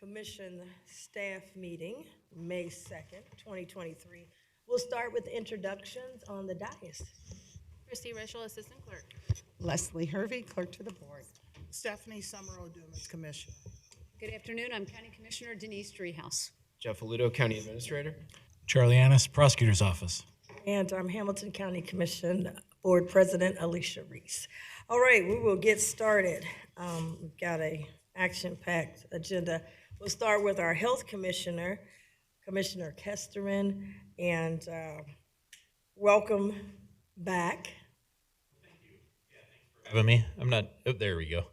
Commission staff meeting, May 2nd, 2023. We'll start with introductions on the dais. Christy Rischel, Assistant Clerk. Leslie Hervey, Clerk to the Board. Stephanie Summerall Dumas, Commissioner. Good afternoon. I'm County Commissioner Denise Driehaus. Jeff Aludo, County Administrator. Charlie Annis, Prosecutor's Office. And I'm Hamilton County Commission Board President Alicia Reese. All right, we will get started. We've got a action-packed agenda. We'll start with our Health Commissioner, Commissioner Kesterman, and welcome back. Having me. I'm not, oh, there we go.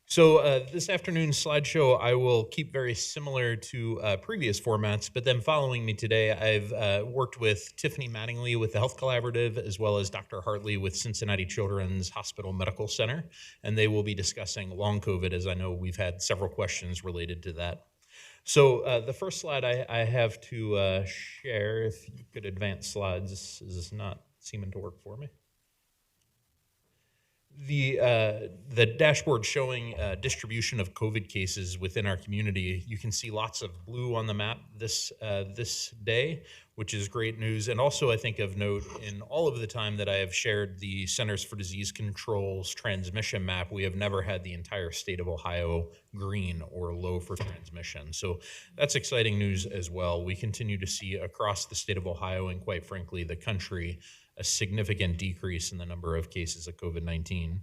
So this afternoon's slideshow, I will keep very similar to previous formats, but then following me today, I've worked with Tiffany Mattingly with the Health Collaborative, as well as Dr. Hartley with Cincinnati Children's Hospital Medical Center, and they will be discussing long COVID, as I know we've had several questions related to that. So the first slide I have to share, if you could advance slides, this is not seeming to work for me. The dashboard showing distribution of COVID cases within our community. You can see lots of blue on the map this day, which is great news. And also, I think of note, in all of the time that I have shared the Centers for Disease Control's transmission map, we have never had the entire state of Ohio green or low for transmission. So that's exciting news as well. We continue to see across the state of Ohio and, quite frankly, the country, a significant decrease in the number of cases of COVID-19.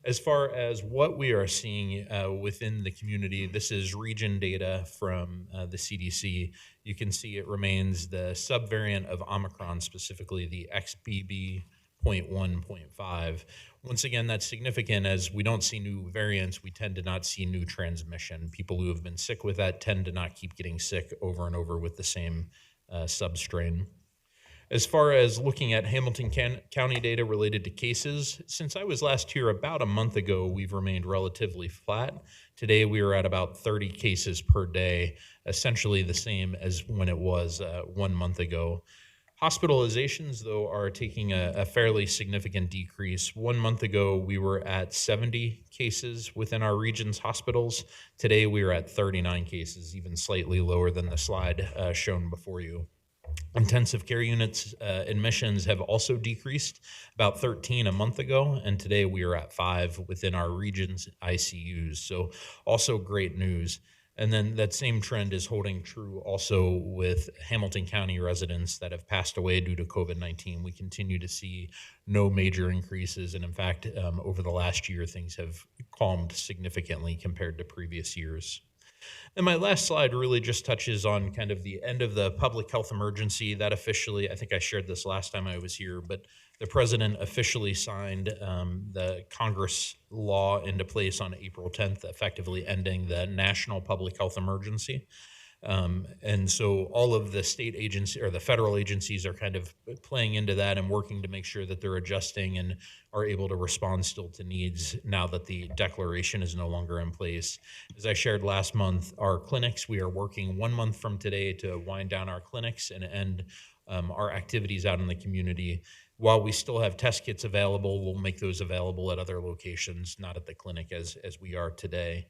As far as what we are seeing within the community, this is region data from the CDC. You can see it remains the subvariant of Omicron, specifically the XBB.1.5. Once again, that's significant as we don't see new variants. We tend to not see new transmission. People who have been sick with that tend to not keep getting sick over and over with the same substrain. As far as looking at Hamilton County data related to cases, since I was last here about a month ago, we've remained relatively flat. Today, we are at about 30 cases per day, essentially the same as when it was 1 month ago. Hospitalizations, though, are taking a fairly significant decrease. 1 month ago, we were at 70 cases within our region's hospitals. Today, we are at 39 cases, even slightly lower than the slide shown before you. Intensive care units admissions have also decreased, about 13 a month ago, and today we are at 5 within our region's ICUs. So also great news. And then that same trend is holding true also with Hamilton County residents that have passed away due to COVID-19. We continue to see no major increases, and in fact, over the last year, things have calmed significantly compared to previous years. And my last slide really just touches on kind of the end of the public health emergency. That officially, I think I shared this last time I was here, but the president officially signed the Congress law into place on April 10th, effectively ending the national public health emergency. And so all of the state agencies or the federal agencies are kind of playing into that and working to make sure that they're adjusting and are able to respond still to needs now that the declaration is no longer in place. As I shared last month, our clinics, we are working 1 month from today to wind down our clinics and end our activities out in the community. While we still have test kits available, we'll make those available at other locations, not at the clinic as we are today.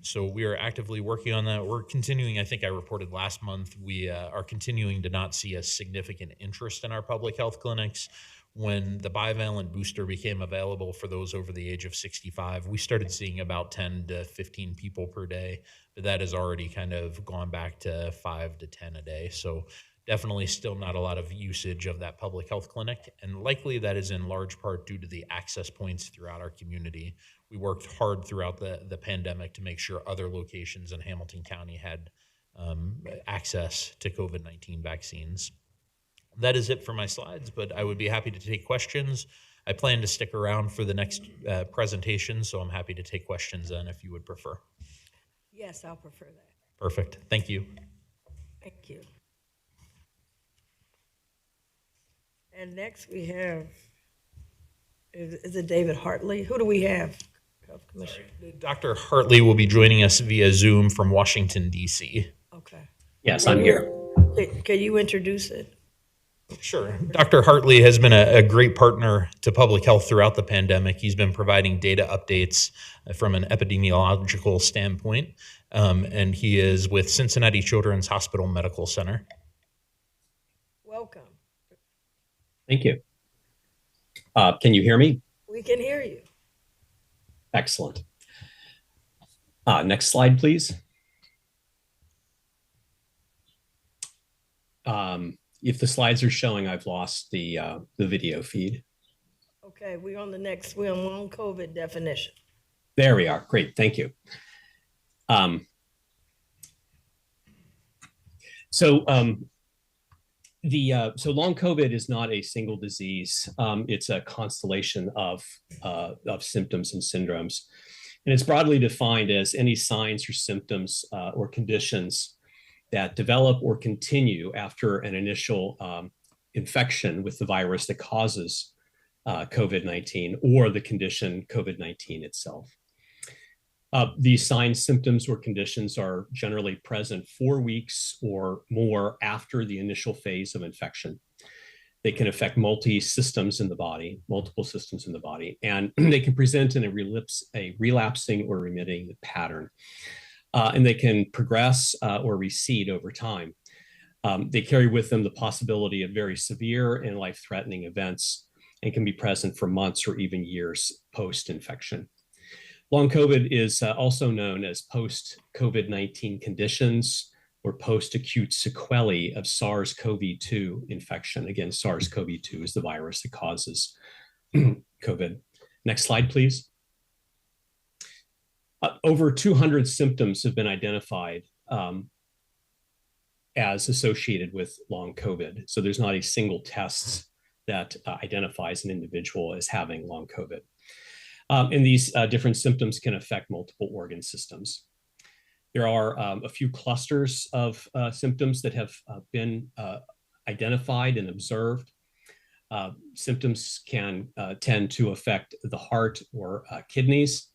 So we are actively working on that. We're continuing, I think I reported last month, we are continuing to not see a significant interest in our public health clinics. When the bivalent booster became available for those over the age of 65, we started seeing about 10 to 15 people per day, but that has already kind of gone back to 5 to 10 a day. So definitely still not a lot of usage of that public health clinic, and likely that is in large part due to the access points throughout our community. We worked hard throughout the pandemic to make sure other locations in Hamilton County had access to COVID-19 vaccines. That is it for my slides, but I would be happy to take questions. I plan to stick around for the next presentation, so I'm happy to take questions then if you would prefer. Yes, I'll prefer that. Perfect. Thank you. Thank you. And next we have, is it David Hartley? Who do we have? Health Commissioner. Dr. Hartley will be joining us via Zoom from Washington, D.C. Okay. Yes, I'm here. Can you introduce it? Sure. Dr. Hartley has been a great partner to public health throughout the pandemic. He's been providing data updates from an epidemiological standpoint, and he is with Cincinnati Children's Hospital Medical Center. Welcome. Thank you. Can you hear me? We can hear you. Excellent. Next slide, please. If the slides are showing, I've lost the video feed. Okay, we're on long COVID definition. There we are. Great. Thank you. So long COVID is not a single disease. It's a constellation of symptoms and syndromes. And it's broadly defined as any signs or symptoms or conditions that develop or continue after an initial infection with the virus that causes COVID-19 or the condition COVID-19 itself. These signs, symptoms, or conditions are generally present 4 weeks or more after the initial phase of infection. They can affect multiple systems in the body, and they can present in a relapsing or remitting pattern. And they can progress or recede over time. They carry with them the possibility of very severe and life-threatening events and can be present for months or even years post-infection. Long COVID is also known as post-COVID-19 conditions or post-acute sequelae of SARS-CoV-2 infection. Again, SARS-CoV-2 is the virus that causes COVID. Next slide, please. Over 200 symptoms have been identified as associated with long COVID. So there's not a single test that identifies an individual as having long COVID. And these different symptoms can affect multiple organ systems. There are a few clusters of symptoms that have been identified and observed. Symptoms can tend to affect the heart or kidneys.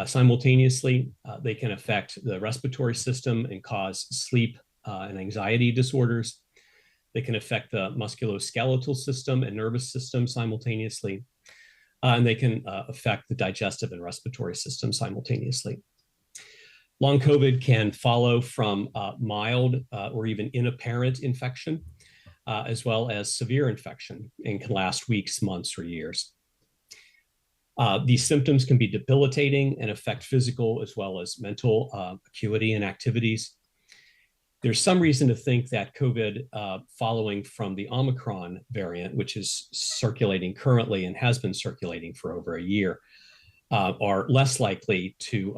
Simultaneously, they can affect the respiratory system and cause sleep and anxiety disorders. They can affect the musculoskeletal system and nervous system simultaneously. And they can affect the digestive and respiratory system simultaneously. Long COVID can follow from mild or even inapparent infection, as well as severe infection, and can last weeks, months, or years. These symptoms can be debilitating and affect physical as well as mental acuity and activities. There's some reason to think that COVID following from the Omicron variant, which is circulating currently and has been circulating for over a year, are less likely to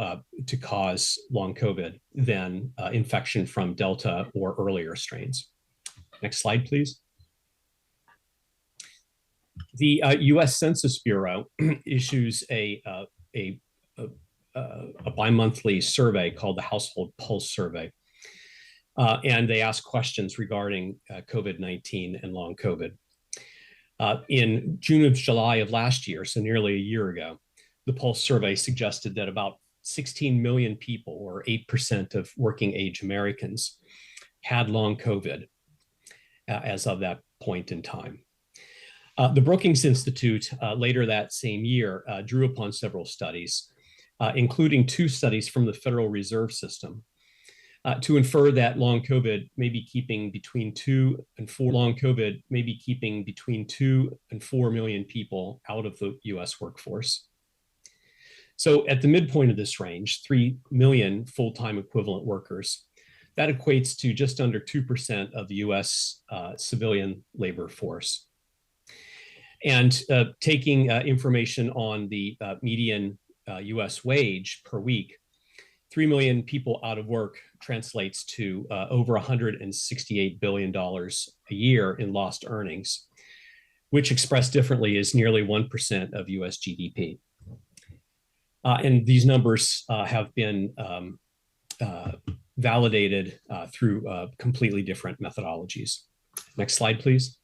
cause long COVID than infection from Delta or earlier strains. Next slide, please. The U.S. Census Bureau issues a bi-monthly survey called the Household Pulse Survey. And they ask questions regarding COVID-19 and long COVID. In June of July of last year, so nearly a year ago, the Pulse survey suggested that about 16 million people, or 8% of working age Americans, had long COVID as of that point in time. The Brookings Institute later that same year drew upon several studies, including 2 studies from the Federal Reserve System, to infer that long COVID may be keeping between 2 and 4 million people out of the US workforce. So at the midpoint of this range, 3 million full-time equivalent workers, that equates to just under 2% of the US civilian labor force. And taking information on the median US wage per week, 3 million people out of work translates to over $168 billion a year in lost earnings, which expressed differently is nearly 1% of US GDP. And these numbers have been validated through completely different methodologies. Next slide, please.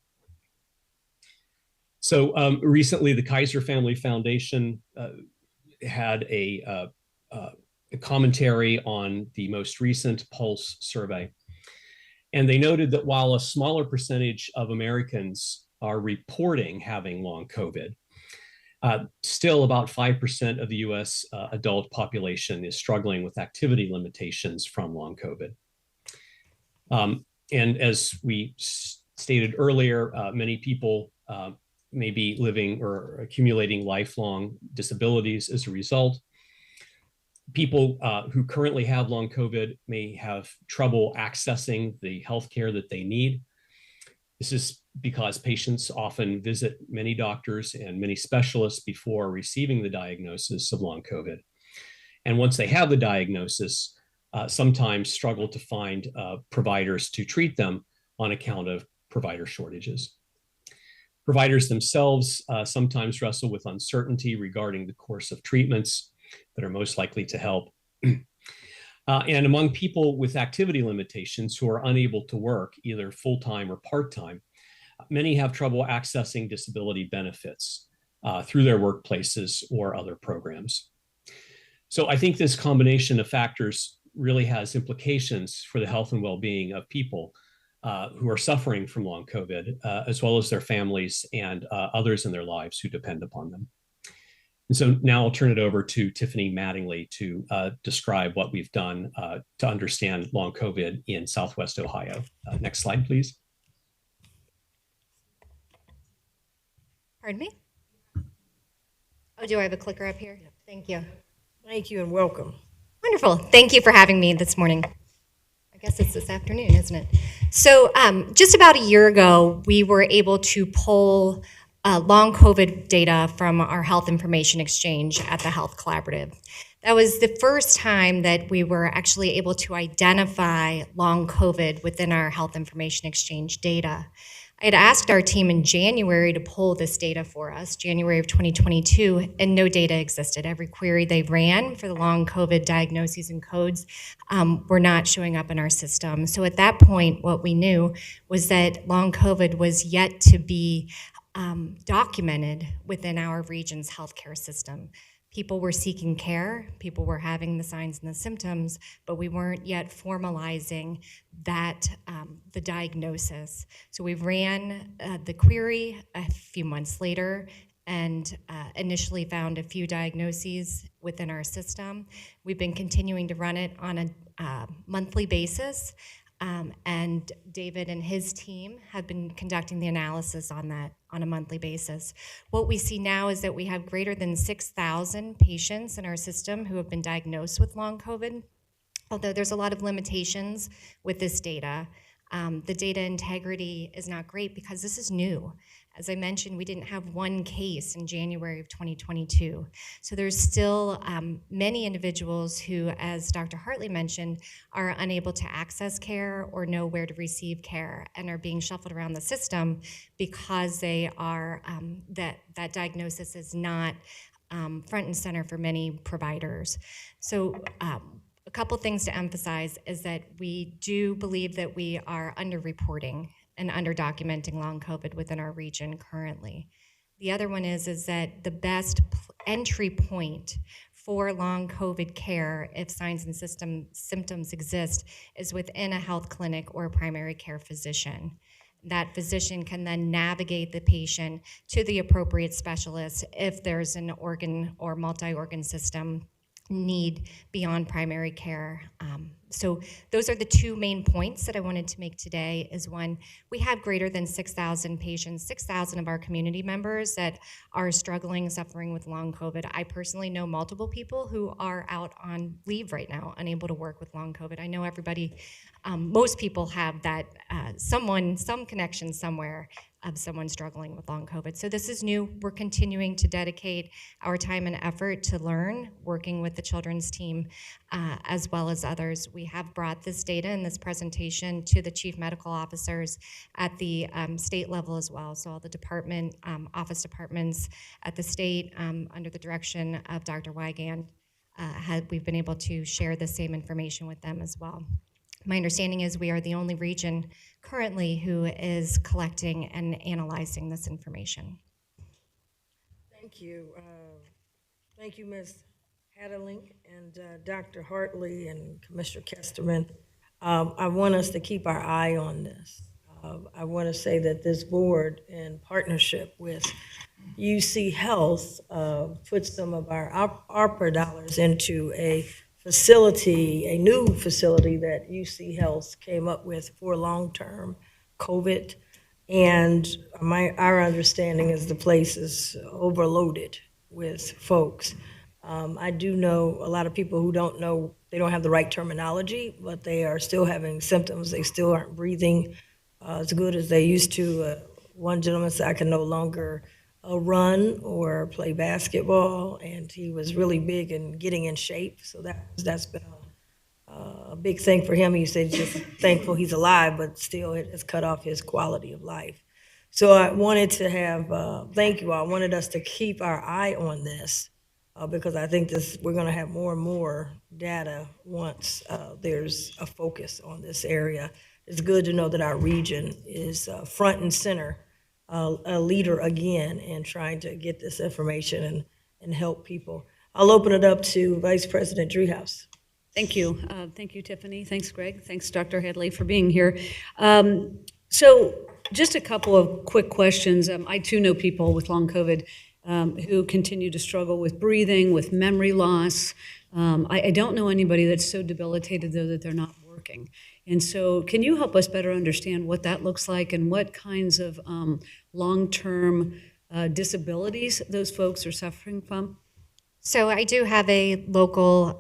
So recently, the Kaiser Family Foundation had a commentary on the most recent Pulse survey. And they noted that while a smaller percentage of Americans are reporting having long COVID, still about 5% of the US adult population is struggling with activity limitations from long COVID. And as we stated earlier, many people may be living or accumulating lifelong disabilities as a result. People who currently have long COVID may have trouble accessing the healthcare that they need. This is because patients often visit many doctors and many specialists before receiving the diagnosis of long COVID. And once they have the diagnosis, sometimes struggle to find providers to treat them on account of provider shortages. Providers themselves sometimes wrestle with uncertainty regarding the course of treatments that are most likely to help. And among people with activity limitations who are unable to work either full-time or part-time, many have trouble accessing disability benefits through their workplaces or other programs. So I think this combination of factors really has implications for the health and well-being of people who are suffering from long COVID, as well as their families and others in their lives who depend upon them. And so now I'll turn it over to Tiffany Mattingly to describe what we've done to understand long COVID in Southwest Ohio. Next slide, please. Pardon me? Oh, do I have a clicker up here? Thank you. Thank you and welcome. Wonderful. Thank you for having me this morning. I guess it's this afternoon, isn't it? So just about a year ago, we were able to pull long COVID data from our Health Information Exchange at the Health Collaborative. That was the first time that we were actually able to identify long COVID within our Health Information Exchange data. I had asked our team in January to pull this data for us, January of 2022, and no data existed. Every query they ran for the long COVID diagnoses and codes were not showing up in our system. So at that point, what we knew was that long COVID was yet to be documented within our region's healthcare system. People were seeking care, people were having the signs and the symptoms, but we weren't yet formalizing that, the diagnosis. So we ran the query a few months later and initially found a few diagnoses within our system. We've been continuing to run it on a monthly basis. And David and his team have been conducting the analysis on that on a monthly basis. What we see now is that we have greater than 6,000 patients in our system who have been diagnosed with long COVID, although there's a lot of limitations with this data. The data integrity is not great because this is new. As I mentioned, we didn't have one case in January of 2022. So there's still many individuals who, as Dr. Hartley mentioned, are unable to access care or know where to receive care and are being shuffled around the system because they are, that diagnosis is not front and center for many providers. So a couple things to emphasize is that we do believe that we are underreporting and under-documenting long COVID within our region currently. The other one is that the best entry point for long COVID care, if signs and symptoms exist, is within a health clinic or a primary care physician. That physician can then navigate the patient to the appropriate specialist if there's an organ or multi-organ system need beyond primary care. So those are the two main points that I wanted to make today. Is one, we have greater than 6,000 patients, 6,000 of our community members that are struggling, suffering with long COVID. I personally know multiple people who are out on leave right now, unable to work with long COVID. I know everybody, most people have that, some connection somewhere of someone struggling with long COVID. So this is new. We're continuing to dedicate our time and effort to learn, working with the children's team as well as others. We have brought this data and this presentation to the chief medical officers at the state level as well. So all the department, office departments at the state under the direction of Dr. Wigand, we've been able to share the same information with them as well. My understanding is we are the only region currently who is collecting and analyzing this information. Thank you. Thank you, Ms. Hadeling and Dr. Hartley and Commissioner Kesterman. I want us to keep our eye on this. I want to say that this board, in partnership with UC Health, put some of our ARPA dollars into a new facility that UC Health came up with for long-term COVID. And our understanding is the place is overloaded with folks. I do know a lot of people who don't know, they don't have the right terminology, but they are still having symptoms. They still aren't breathing as good as they used to. One gentleman said, I can no longer run or play basketball, and he was really big in getting in shape. So that's been a big thing for him. He said he's just thankful he's alive, but still it has cut off his quality of life. So I wanted to have, thank you all, I wanted us to keep our eye on this because I think we're gonna have more and more data once there's a focus on this area. It's good to know that our region is front and center, a leader again in trying to get this information and help people. I'll open it up to Vice President Driehaus. Thank you. Thank you, Tiffany. Thanks, Greg. Thanks, Dr. Headley, for being here. So just a couple of quick questions. I too know people with long COVID who continue to struggle with breathing, with memory loss. I don't know anybody that's so debilitated, though, that they're not working. And so can you help us better understand what that looks like and what kinds of long-term disabilities those folks are suffering from? So I do have a local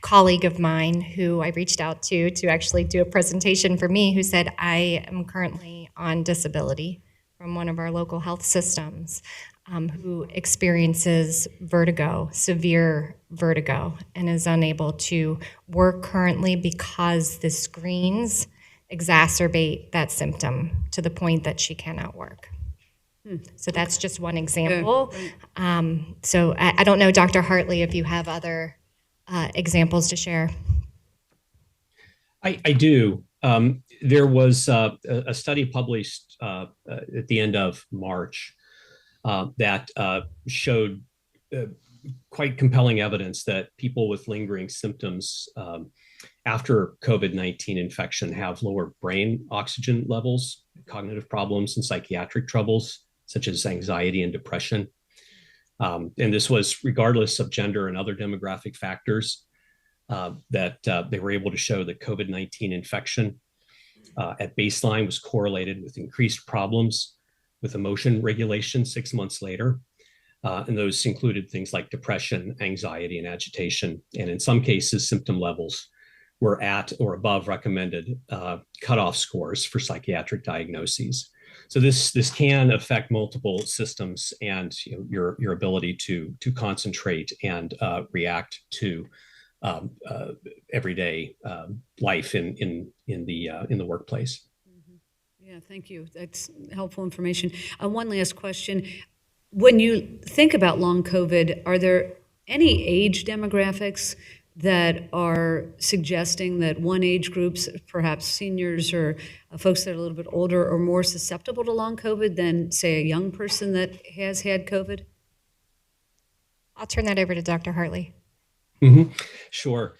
colleague of mine who I reached out to actually do a presentation for me, who said, I am currently on disability from one of our local health systems, who experiences vertigo, severe vertigo, and is unable to work currently because the screens exacerbate that symptom to the point that she cannot work. So that's just one example. So I don't know, Dr. Hartley, if you have other examples to share. I do. There was a study published at the end of March that showed quite compelling evidence that people with lingering symptoms after COVID-19 infection have lower brain oxygen levels, cognitive problems, and psychiatric troubles, such as anxiety and depression. And this was regardless of gender and other demographic factors that they were able to show that COVID-19 infection at baseline was correlated with increased problems with emotion regulation 6 months later. And those included things like depression, anxiety, and agitation. And in some cases, symptom levels were at or above recommended cutoff scores for psychiatric diagnoses. So this can affect multiple systems and your ability to concentrate and react to everyday life in the workplace. Yeah, thank you. That's helpful information. One last question. When you think about long COVID, are there any age demographics that are suggesting that one age groups, perhaps seniors or folks that are a little bit older, are more susceptible to long COVID than, say, a young person that has had COVID? I'll turn that over to Dr. Hartley. Mm-hmm. Sure.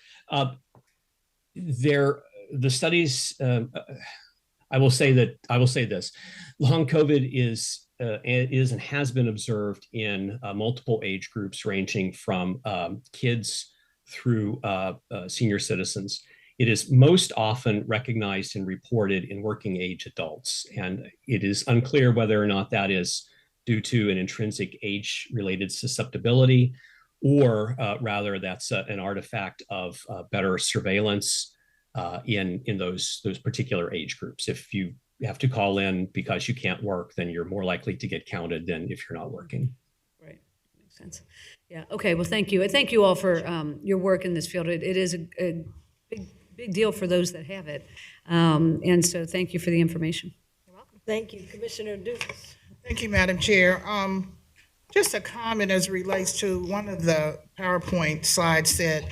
The studies, I will say this: long COVID is and has been observed in multiple age groups, ranging from kids through senior citizens. It is most often recognized and reported in working age adults, and it is unclear whether or not that is due to an intrinsic age-related susceptibility, or rather that's an artifact of better surveillance in those particular age groups. If you have to call in because you can't work, then you're more likely to get counted than if you're not working. Right, makes sense. Yeah, okay, well, thank you. Thank you all for your work in this field. It is a big deal for those that have it. And so thank you for the information. You're welcome. Thank you, Commissioner Dukes. Thank you, Madam Chair. Just a comment as it relates to one of the PowerPoint slides said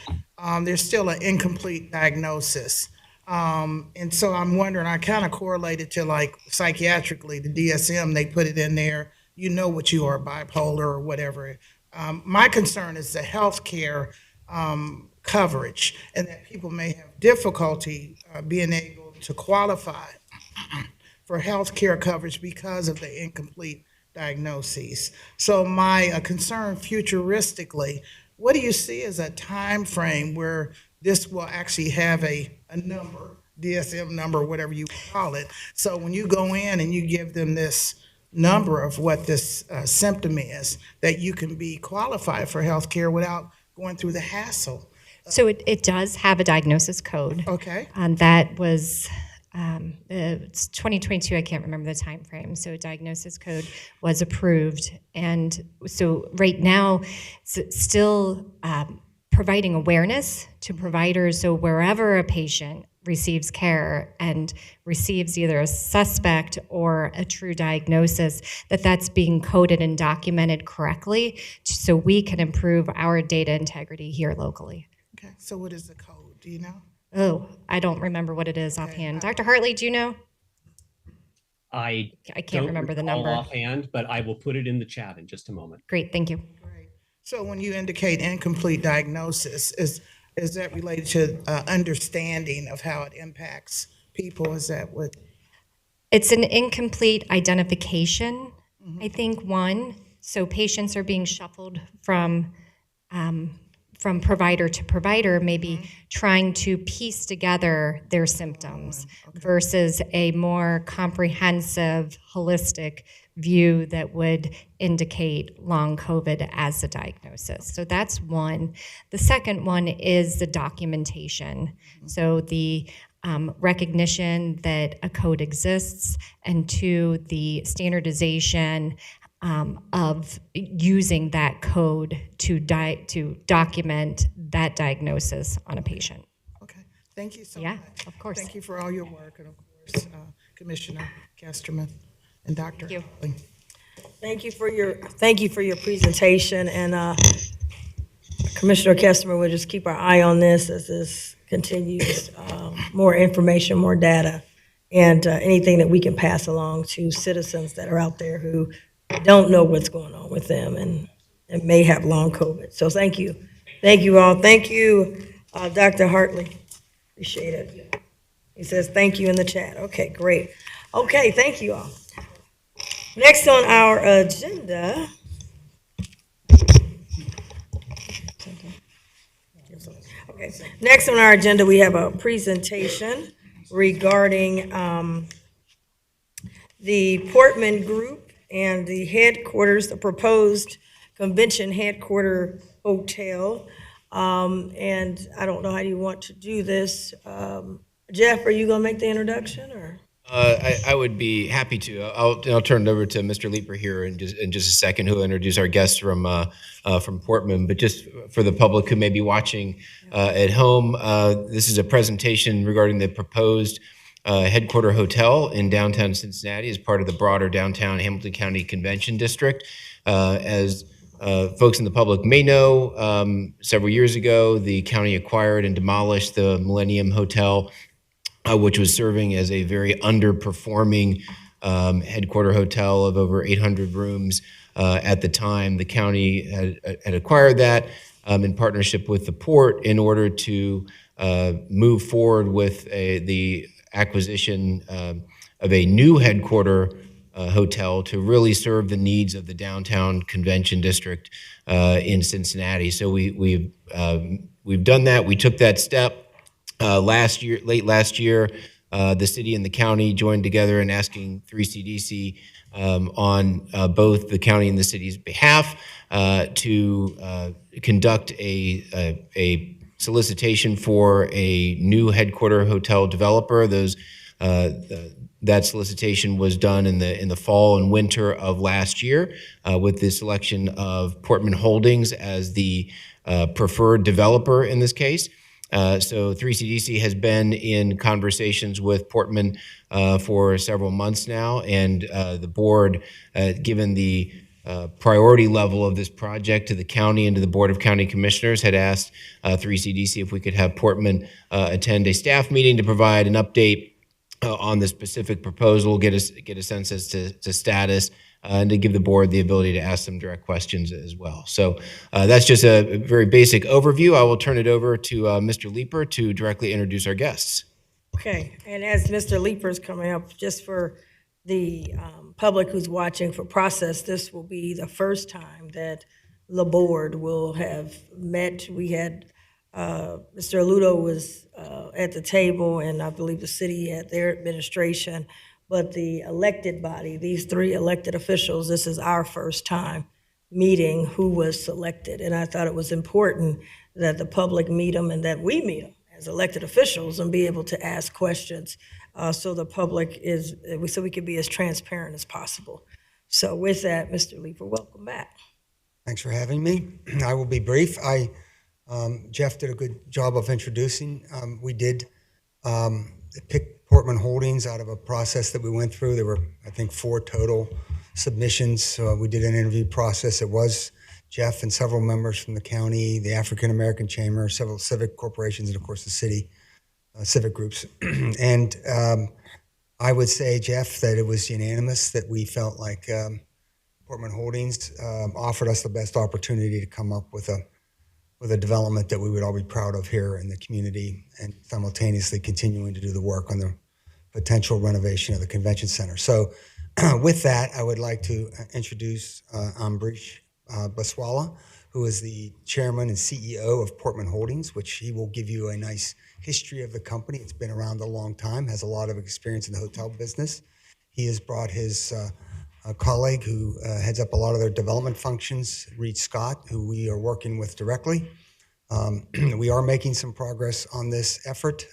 there's still an incomplete diagnosis. And so I'm wondering, I kind of correlated to like psychiatrically, the DSM, they put it in there, you know what you are, bipolar or whatever. My concern is the healthcare coverage, and that people may have difficulty being able to qualify for health care coverage because of the incomplete diagnoses. So my concern futuristically, what do you see as a time frame where this will actually have a number, DSM number, whatever you call it? So when you go in and you give them this number of what this symptom is, that you can be qualified for health care without going through the hassle. So it does have a diagnosis code. Okay. That was it's 2022. I can't remember the time frame. So a diagnosis code was approved, and so right now, it's still providing awareness to providers. So wherever a patient receives care and receives either a suspect or a true diagnosis, that's being coded and documented correctly, so we can improve our data integrity here locally. Okay. So what is the code? Do you know? Oh, I don't remember what it is offhand. Dr. Hartley, do you know? I can't don't remember the recall number. offhand, but I will put it in the chat in just a moment. Great, thank you. Great. So when you indicate incomplete diagnosis, is that related to understanding of how it impacts people? Is that what? It's an incomplete identification, I think, one. So patients are being shuffled from provider to provider, maybe trying to piece together their symptoms versus a more comprehensive, holistic view that would indicate long COVID as a diagnosis. So that's one. The second one is the documentation. So the recognition that a code exists, and two, the standardization of using that code to document that diagnosis on a patient. Okay. Thank you so Yeah, much. of course. Thank you for all your work, and of course, Commissioner Kesterman and Dr. Thank you. Hartley. Thank you for your presentation, and Commissioner Kesterman, we'll just keep our eye on this as this continues. More information, more data, and anything that we can pass along to citizens that are out there who don't know what's going on with them and may have long COVID. So thank you. Thank you all. Thank you, Dr. Hartley. Appreciate it. He says thank you in the chat. Okay, great. Okay, thank you all. Next on our agenda. Okay, next on our agenda, we have a presentation regarding the Portman Group and the headquarters, the proposed convention headquarter hotel. And I don't know how you want to do this. Jeff, are you gonna make the introduction, or? I would be happy to. I'll turn it over to Mr. Leeper here in just a second, who will introduce our guests from Portman. But just for the public who may be watching at home, this is a presentation regarding the proposed headquarter hotel in downtown Cincinnati as part of the broader downtown Hamilton County Convention District. As folks in the public may know, several years ago, the county acquired and demolished the Millennium Hotel, which was serving as a very underperforming headquarter hotel of over 800 rooms at the time. The county had acquired that in partnership with the port in order to move forward with the acquisition of a new headquarter hotel to really serve the needs of the downtown convention district in Cincinnati. So we've done that. We took that step. Late last year, the city and the county joined together in asking 3CDC on both the county and the city's behalf to conduct a solicitation for a new headquarter hotel developer. That solicitation was done in the fall and winter of last year with the selection of Portman Holdings as the preferred developer in this case. So 3CDC has been in conversations with Portman for several months now, and the board, given the priority level of this project to the county and to the Board of County Commissioners, had asked 3CDC if we could have Portman attend a staff meeting to provide an update on the specific proposal, get a sense as to status, and to give the board the ability to ask some direct questions as well. So that's just a very basic overview. I will turn it over to Mr. Leeper to directly introduce our guests. Okay, and as Mr. Leeper is coming up, just for the public who's watching for process, this will be the first time that the board will have met. We had, Mr. Aludo was at the table, and I believe the city had their administration, but the elected body, these three elected officials, this is our first time meeting who was selected. And I thought it was important that the public meet them and that we meet them as elected officials and be able to ask questions so the public is, so we can be as transparent as possible. So with that, Mr. Leeper, welcome back. Thanks for having me. I will be brief. Jeff did a good job of introducing. We did pick Portman Holdings out of a process that we went through. There were, I think, 4 total submissions. So we did an interview process. It was Jeff and several members from the county, the African American Chamber, several civic corporations, and of course the city civic groups. And I would say, Jeff, that it was unanimous that we felt like Portman Holdings offered us the best opportunity to come up with a development that we would all be proud of here in the community, and simultaneously continuing to do the work on the potential renovation of the convention center. So with that, I would like to introduce Ambrish Baswala, who is the chairman and CEO of Portman Holdings, which he will give you a nice history of the company. It's been around a long time, has a lot of experience in the hotel business. He has brought his colleague who heads up a lot of their development functions, Reed Scott, who we are working with directly. We are making some progress on this effort.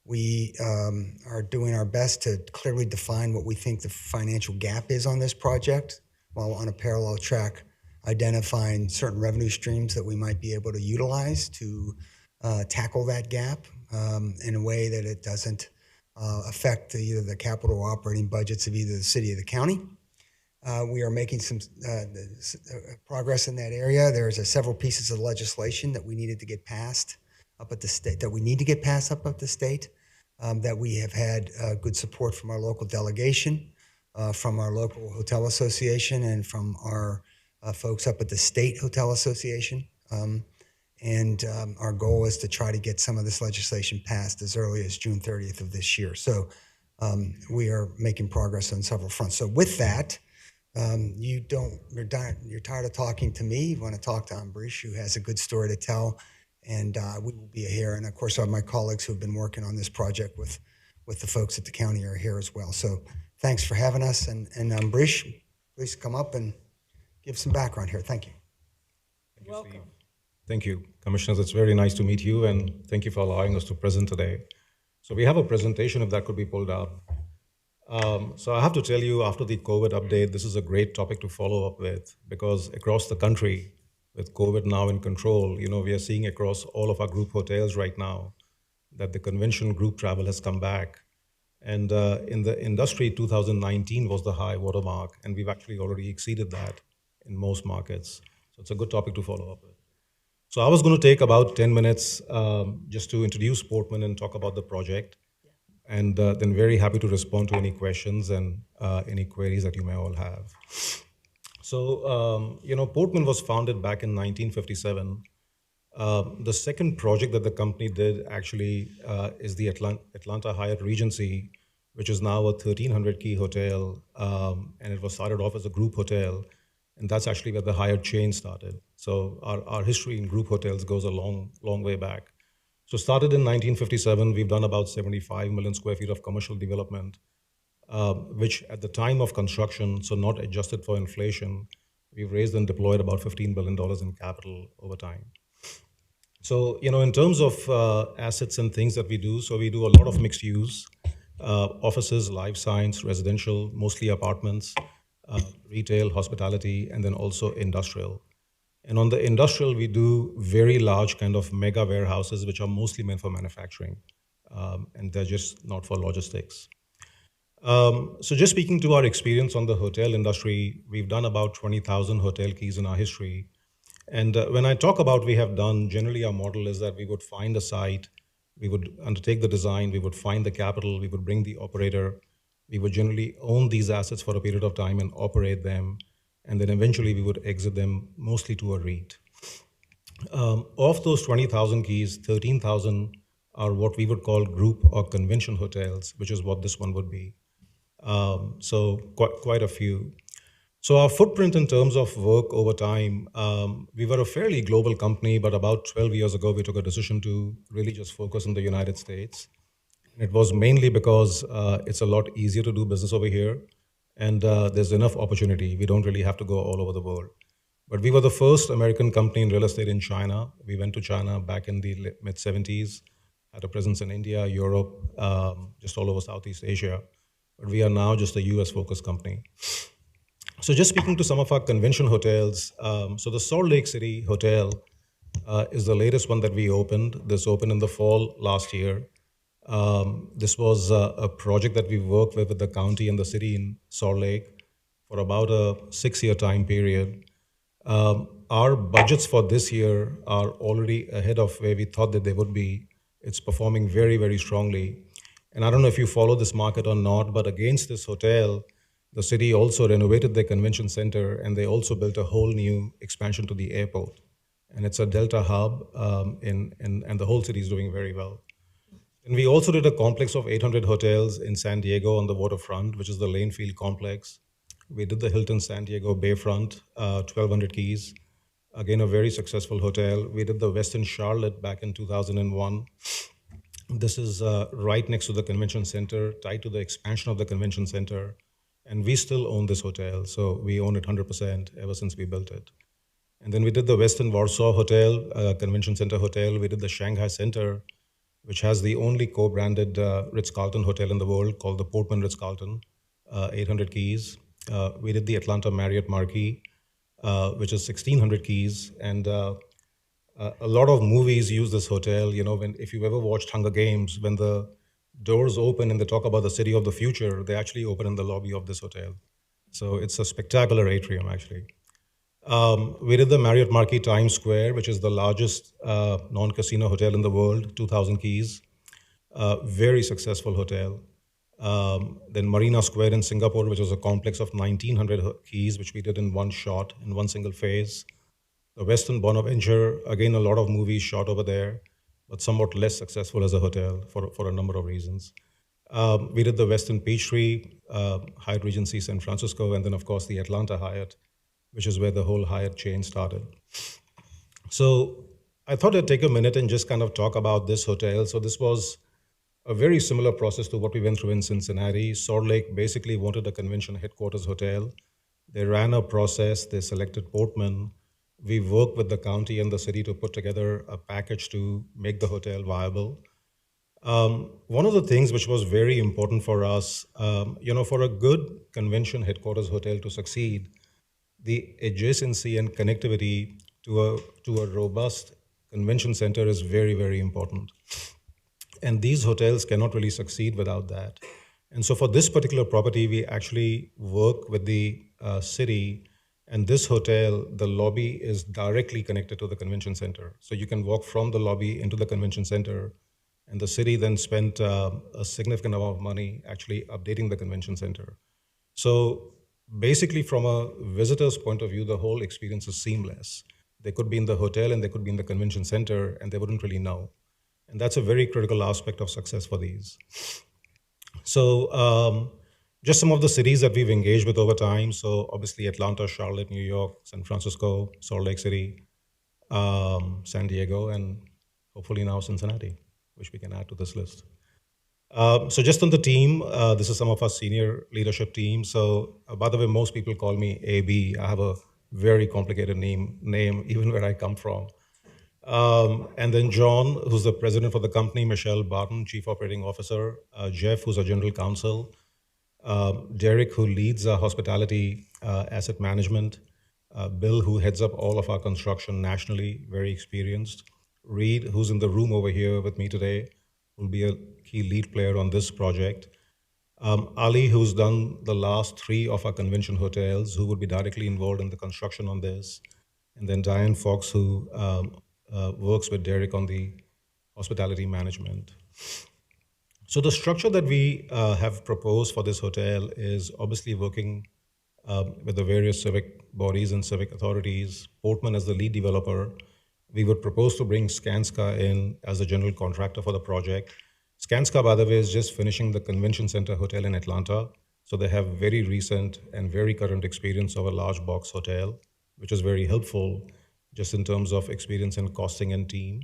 We are doing our best to clearly define what we think the financial gap is on this project, while on a parallel track identifying certain revenue streams that we might be able to utilize to tackle that gap in a way that it doesn't affect either the capital or operating budgets of either the city or the county. We are making some progress in that area. There's several pieces of legislation that we needed to get passed up at the state, that we need to get passed up at the state, that we have had good support from our local delegation, from our local hotel association, and from our folks up at the state hotel association. And our goal is to try to get some of this legislation passed as early as June 30th of this year. So we are making progress on several fronts. So with that, you're tired of talking to me. You want to talk to Ambrish, who has a good story to tell, and we will be here. And of course, my colleagues who have been working on this project with the folks at the county are here as well. So thanks for having us. And Ambrish, please come up and give some background here. Thank you. Welcome. Thank you, Commissioners. It's very nice to meet you, and thank you for allowing us to present today. So we have a presentation, if that could be pulled up. So I have to tell you, after the COVID update, this is a great topic to follow up with, because across the country, with COVID now in control, we are seeing across all of our group hotels right now that the convention group travel has come back. And in the industry, 2019 was the high watermark, and we've actually already exceeded that in most markets. So it's a good topic to follow up with. So I was going to take about 10 minutes just to introduce Portman and talk about the project, and then very happy to respond to any questions and any queries that you may all have. So, Portman was founded back in 1957. The second project that the company did actually is the Atlanta Hyatt Regency, which is now a 1,300-key hotel, and it was started off as a group hotel. And that's actually where the Hyatt chain started. So our history in group hotels goes a long way back. So started in 1957, we've done about 75 million square feet of commercial development, which at the time of construction, so not adjusted for inflation, we've raised and deployed about $15 billion in capital over time. So, in terms of assets and things that we do, so we do a lot of mixed use, offices, life science, residential, mostly apartments, retail, hospitality, and then also industrial. And on the industrial, we do very large kind of mega warehouses, which are mostly meant for manufacturing, and they're just not for logistics. So just speaking to our experience on the hotel industry, we've done about 20,000 hotel keys in our history. And when I talk about we have done, generally our model is that we would find a site, We would undertake the design, we would find the capital, we would bring the operator, we would generally own these assets for a period of time and operate them, and then eventually we would exit them mostly to a REIT. Of those 20,000 keys, 13,000 are what we would call group or convention hotels, which is what this one would be. So quite a few. So our footprint in terms of work over time, we were a fairly global company, but about 12 years ago, we took a decision to really just focus on the United States. And it was mainly because it's a lot easier to do business over here, and there's enough opportunity. We don't really have to go all over the world. But we were the first American company in real estate in China. We went to China back in the mid-70s, had a presence in India, Europe, just all over Southeast Asia. But we are now just a US-focused company. So just speaking to some of our convention hotels, so the Salt Lake City Hotel is the latest one that we opened. This opened in the fall last year. This was a project that we worked with the county and the city in Salt Lake for about a 6-year time period. Our budgets for this year are already ahead of where we thought that they would be. It's performing very, very strongly. And I don't know if you follow this market or not, but against this hotel, the city also renovated their convention center, and they also built a whole new expansion to the airport. And it's a Delta hub, and the whole city is doing very well. And we also did a complex of 800 hotels in San Diego on the waterfront, which is the Lane Field complex. We did the Hilton San Diego Bayfront, 1,200 keys. Again, a very successful hotel. We did the Westin Charlotte back in 2001. This is right next to the convention center, tied to the expansion of the convention center. And we still own this hotel, so we own it 100% ever since we built it. And then we did the Westin Warsaw Hotel, Convention Center Hotel. We did the Shanghai Center, which has the only co-branded Ritz-Carlton hotel in the world called the Portman Ritz-Carlton, 800 keys. We did the Atlanta Marriott Marquis, which is 1,600 keys. And a lot of movies use this hotel. You know, if you've ever watched Hunger Games, when the doors open and they talk about the city of the future, they actually open in the lobby of this hotel. So it's a spectacular atrium, actually. We did the Marriott Marquis Times Square, which is the largest non-casino hotel in the world, 2,000 keys. Very successful hotel. Then Marina Square in Singapore, which was a complex of 1,900 keys, which we did in one shot, in one single phase. The Westin Bonaventure, again, a lot of movies shot over there, but somewhat less successful as a hotel for a number of reasons. We did the Westin Peachtree, Hyatt Regency San Francisco, and then, of course, the Atlanta Hyatt, which is where the whole Hyatt chain started. So I thought I'd take a minute and just kind of talk about this hotel. So this was a very similar process to what we went through in Cincinnati. Salt Lake basically wanted a convention headquarters hotel. They ran a process, they selected Portman. We worked with the county and the city to put together a package to make the hotel viable. One of the things which was very important for us, for a good convention headquarters hotel to succeed, the adjacency and connectivity to a robust convention center is very, very important. And these hotels cannot really succeed without that. And so for this particular property, we actually work with the city. And this hotel, the lobby is directly connected to the convention center. So you can walk from the lobby into the convention center. And the city then spent a significant amount of money actually updating the convention center. So basically, from a visitor's point of view, the whole experience is seamless. They could be in the hotel and they could be in the convention center, and they wouldn't really know. And that's a very critical aspect of success for these. So just some of the cities that we've engaged with over time. So obviously Atlanta, Charlotte, New York, San Francisco, Salt Lake City, San Diego, and hopefully now Cincinnati, which we can add to this list. So just on the team, this is some of our senior leadership team. So by the way, most people call me AB. I have a very complicated name even where I come from. And then John, who's the president for the company, Michelle Barton, chief operating officer, Jeff, who's our general counsel, Derek, who leads our hospitality asset management, Bill, who heads up all of our construction nationally, very experienced, Reed, who's in the room over here with me today, will be a key lead player on this project. Ali, who's done the last 3 of our convention hotels, who would be directly involved in the construction on this. And then Diane Fox, who works with Derek on the hospitality management. So the structure that we have proposed for this hotel is obviously working with the various civic bodies and civic authorities. Portman as the lead developer. We would propose to bring Skanska in as the general contractor for the project. Skanska, by the way, is just finishing the Convention Center Hotel in Atlanta. So they have very recent and very current experience of a large box hotel, which is very helpful just in terms of experience in costing and team.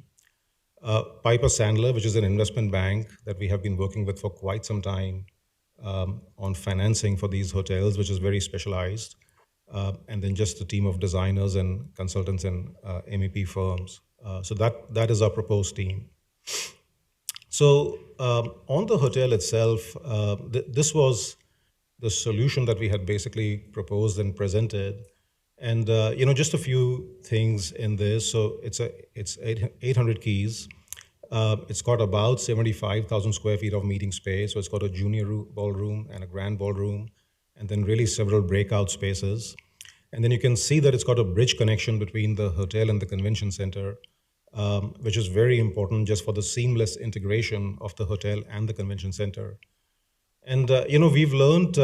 Piper Sandler, which is an investment bank that we have been working with for quite some time on financing for these hotels, which is very specialized. And then just a team of designers and consultants and MEP firms. So that is our proposed team. So on the hotel itself, this was the solution that we had basically proposed and presented. And just a few things in this. So it's 800 keys. It's got about 75,000 square feet of meeting space. So it's got a junior ballroom and a grand ballroom, and then really several breakout spaces. And then you can see that it's got a bridge connection between the hotel and the convention center, which is very important just for the seamless integration of the hotel and the convention center. And, we've learned,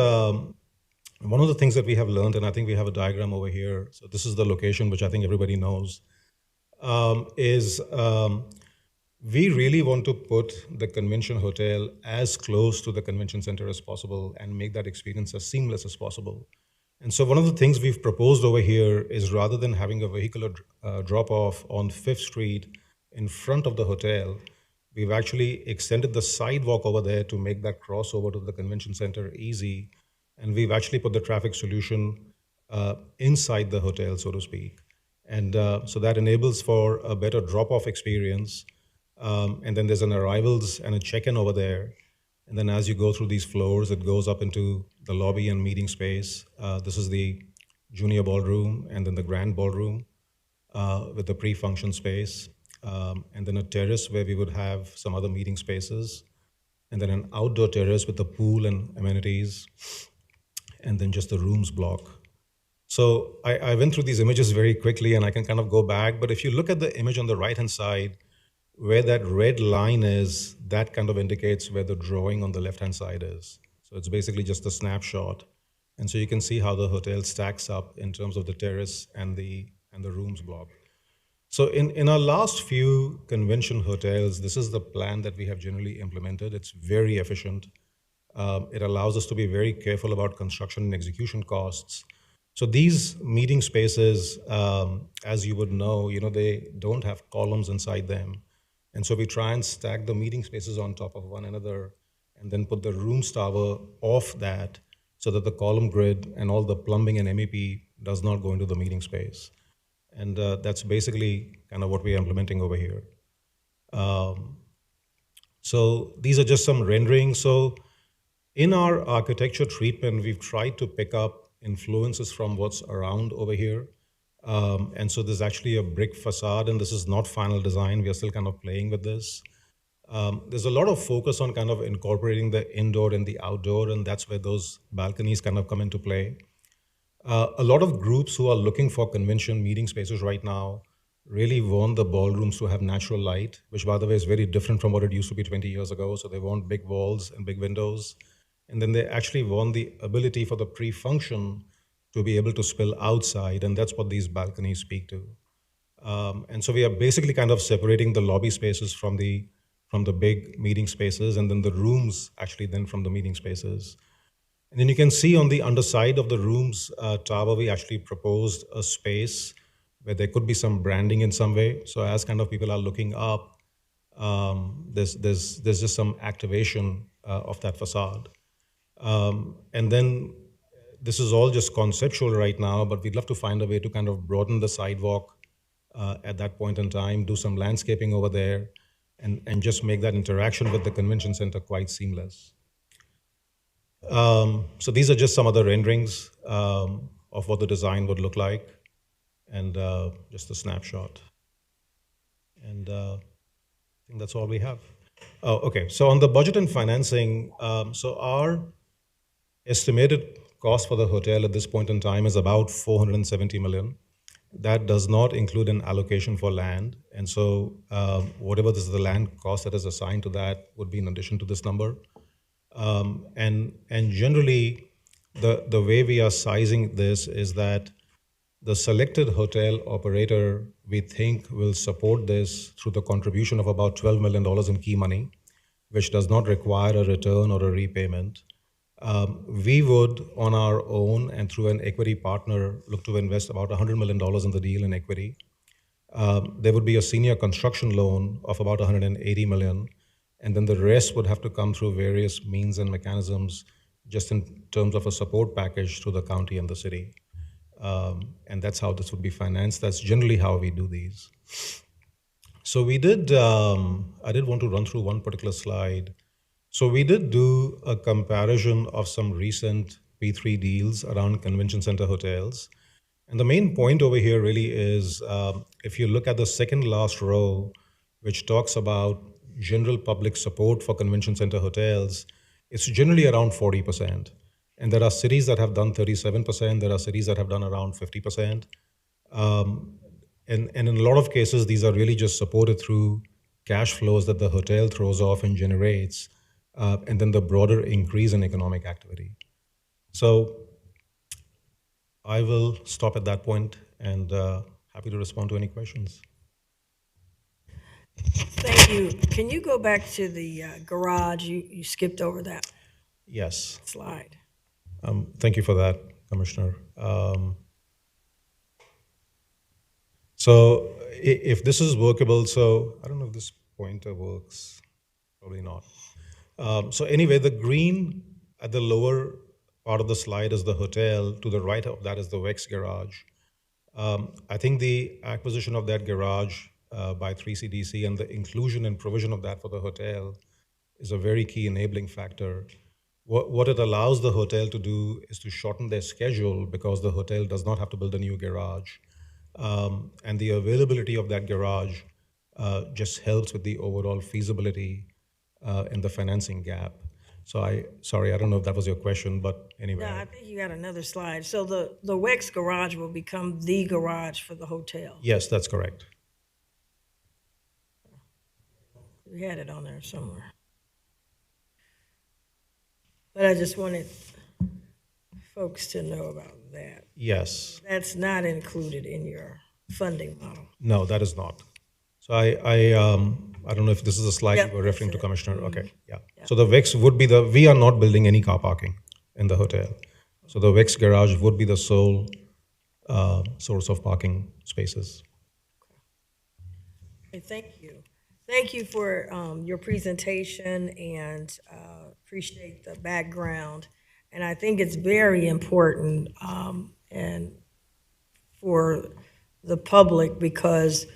one of the things that we have learned, and I think we have a diagram over here, so this is the location, which I think everybody knows, is we really want to put the convention hotel as close to the convention center as possible and make that experience as seamless as possible. And so one of the things we've proposed over here is rather than having a vehicular drop-off on 5th Street in front of the hotel, we've actually extended the sidewalk over there to make that crossover to the convention center easy. And we've actually put the traffic solution inside the hotel, so to speak. And so that enables for a better drop-off experience. And then there's an arrivals and a check-in over there. And then as you go through these floors, it goes up into the lobby and meeting space. This is the junior ballroom and then the grand ballroom with the pre-function space. And then a terrace where we would have some other meeting spaces. And then an outdoor terrace with the pool and amenities. And then just the rooms block. So I went through these images very quickly and I can kind of go back. But if you look at the image on the right-hand side, where that red line is, that kind of indicates where the drawing on the left-hand side is. So it's basically just a snapshot. And so you can see how the hotel stacks up in terms of the terrace and the rooms block. So in our last few convention hotels, this is the plan that we have generally implemented. It's very efficient. It allows us to be very careful about construction and execution costs. So these meeting spaces, as you would know, they don't have columns inside them. And so we try and stack the meeting spaces on top of one another and then put the rooms tower off that so that the column grid and all the plumbing and MEP does not go into the meeting space. And that's basically kind of what we're implementing over here. So these are just some renderings. So in our architecture treatment, we've tried to pick up influences from what's around over here. And so there's actually a brick facade, and this is not final design. We are still kind of playing with this. There's a lot of focus on kind of incorporating the indoor and the outdoor, and that's where those balconies kind of come into play. A lot of groups who are looking for convention meeting spaces right now really want the ballrooms to have natural light, which, by the way, is very different from what it used to be 20 years ago. So they want big walls and big windows. And then they actually want the ability for the pre-function to be able to spill outside, and that's what these balconies speak to. And so we are basically kind of separating the lobby spaces from the big meeting spaces, and then the rooms actually then from the meeting spaces. And then you can see on the underside of the rooms tower, we actually proposed a space where there could be some branding in some way. So as kind of people are looking up, there's just some activation of that facade. And then this is all just conceptual right now, but we'd love to find a way to kind of broaden the sidewalk at that point in time, do some landscaping over there, and just make that interaction with the convention center quite seamless. So these are just some of the renderings of what the design would look like, and just a snapshot. And I think that's all we have. Oh, okay. So on the budget and financing, so our estimated cost for the hotel at this point in time is about $470 million. that does not include an allocation for land. And so whatever this is the land cost that is assigned to that would be in addition to this number. And generally, the way we are sizing this is that the selected hotel operator, we think, will support this through the contribution of about $12 million in key money, which does not require a return or a repayment. We would, on our own and through an equity partner, look to invest about $100 million in the deal in equity. There would be a senior construction loan of about $180 million, and then the rest would have to come through various means and mechanisms, just in terms of a support package to the county and the city. And that's how this would be financed. That's generally how we do these. So we did, I did want to run through one particular slide. So we did do a comparison of some recent P3 deals around convention center hotels. And the main point over here really is, if you look at the second last row, which talks about general public support for convention center hotels, it's generally around 40%. And there are cities that have done 37%. There are cities that have done around 50%. And in a lot of cases, these are really just supported through cash flows that the hotel throws off and generates, and then the broader increase in economic activity. So I will stop at that point and happy to respond to any questions. Thank you. Can you go back to the garage? You skipped over that Yes. slide. Thank you for that, Commissioner. So if this is workable, so I don't know if this pointer works, probably not. So anyway, the green at the lower part of the slide is the hotel. To the right of that is the Wex garage. I think the acquisition of that garage by 3CDC and the inclusion and provision of that for the hotel is a very key enabling factor. What it allows the hotel to do is to shorten their schedule because the hotel does not have to build a new garage. And the availability of that garage just helps with the overall feasibility and the financing gap. So sorry, I don't know if that was your question, but anyway. No, I think you got another slide. So the Wex garage will become the garage for the hotel. Yes, that's correct. We had it on there somewhere. But I just wanted folks to know about that. Yes. That's not included in your funding model. No, that is not. So I don't know if this is a slide Yep, you were referring to, that's it. Commissioner. Okay, yeah. So the Wex would be we are not building any car parking in the hotel. So the Wex garage would be the sole source of parking spaces. Okay, thank you. Thank you for your presentation and appreciate the background. And I think it's very important and for the public because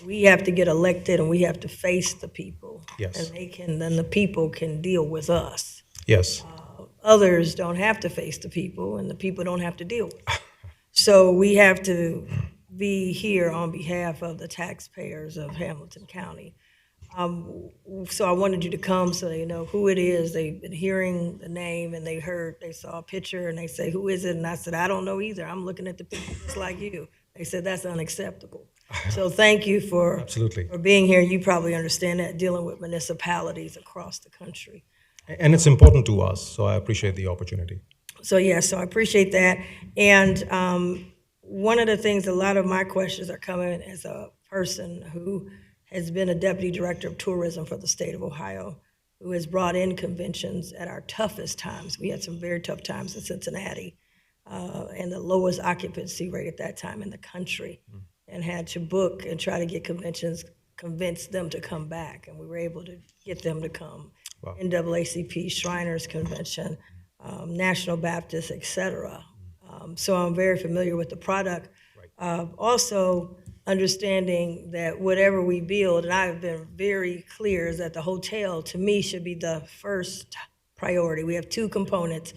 we have to get elected and we have to face the people. Yes. And then the people can deal with us. Yes. Others don't have to face the people and the people don't have to deal with it. So we have to be here on behalf of the taxpayers of Hamilton County. So I wanted you to come so they know who it is. They've been hearing the name and they saw a picture and they say, who is it? And I said, I don't know either. I'm looking at the people just like you. They said, that's unacceptable. So thank you for being here. You probably understand that, dealing with municipalities across the country. And it's important to us, so I appreciate the opportunity. So I appreciate that. And one of the things, a lot of my questions are coming as a person who has been a deputy director of tourism for the state of Ohio, who has brought in conventions at our toughest times. We had some very tough times in Cincinnati, and the lowest occupancy rate at that time in the country, and had to book and try to get conventions, convince them to come back, and we were able to get them to come. Wow. NAACP, Shriners Convention, National Baptist, et cetera. So I'm very familiar with the product. Also understanding that whatever we build, and I've been very clear, is that the hotel, to me, should be the first priority. We have two components.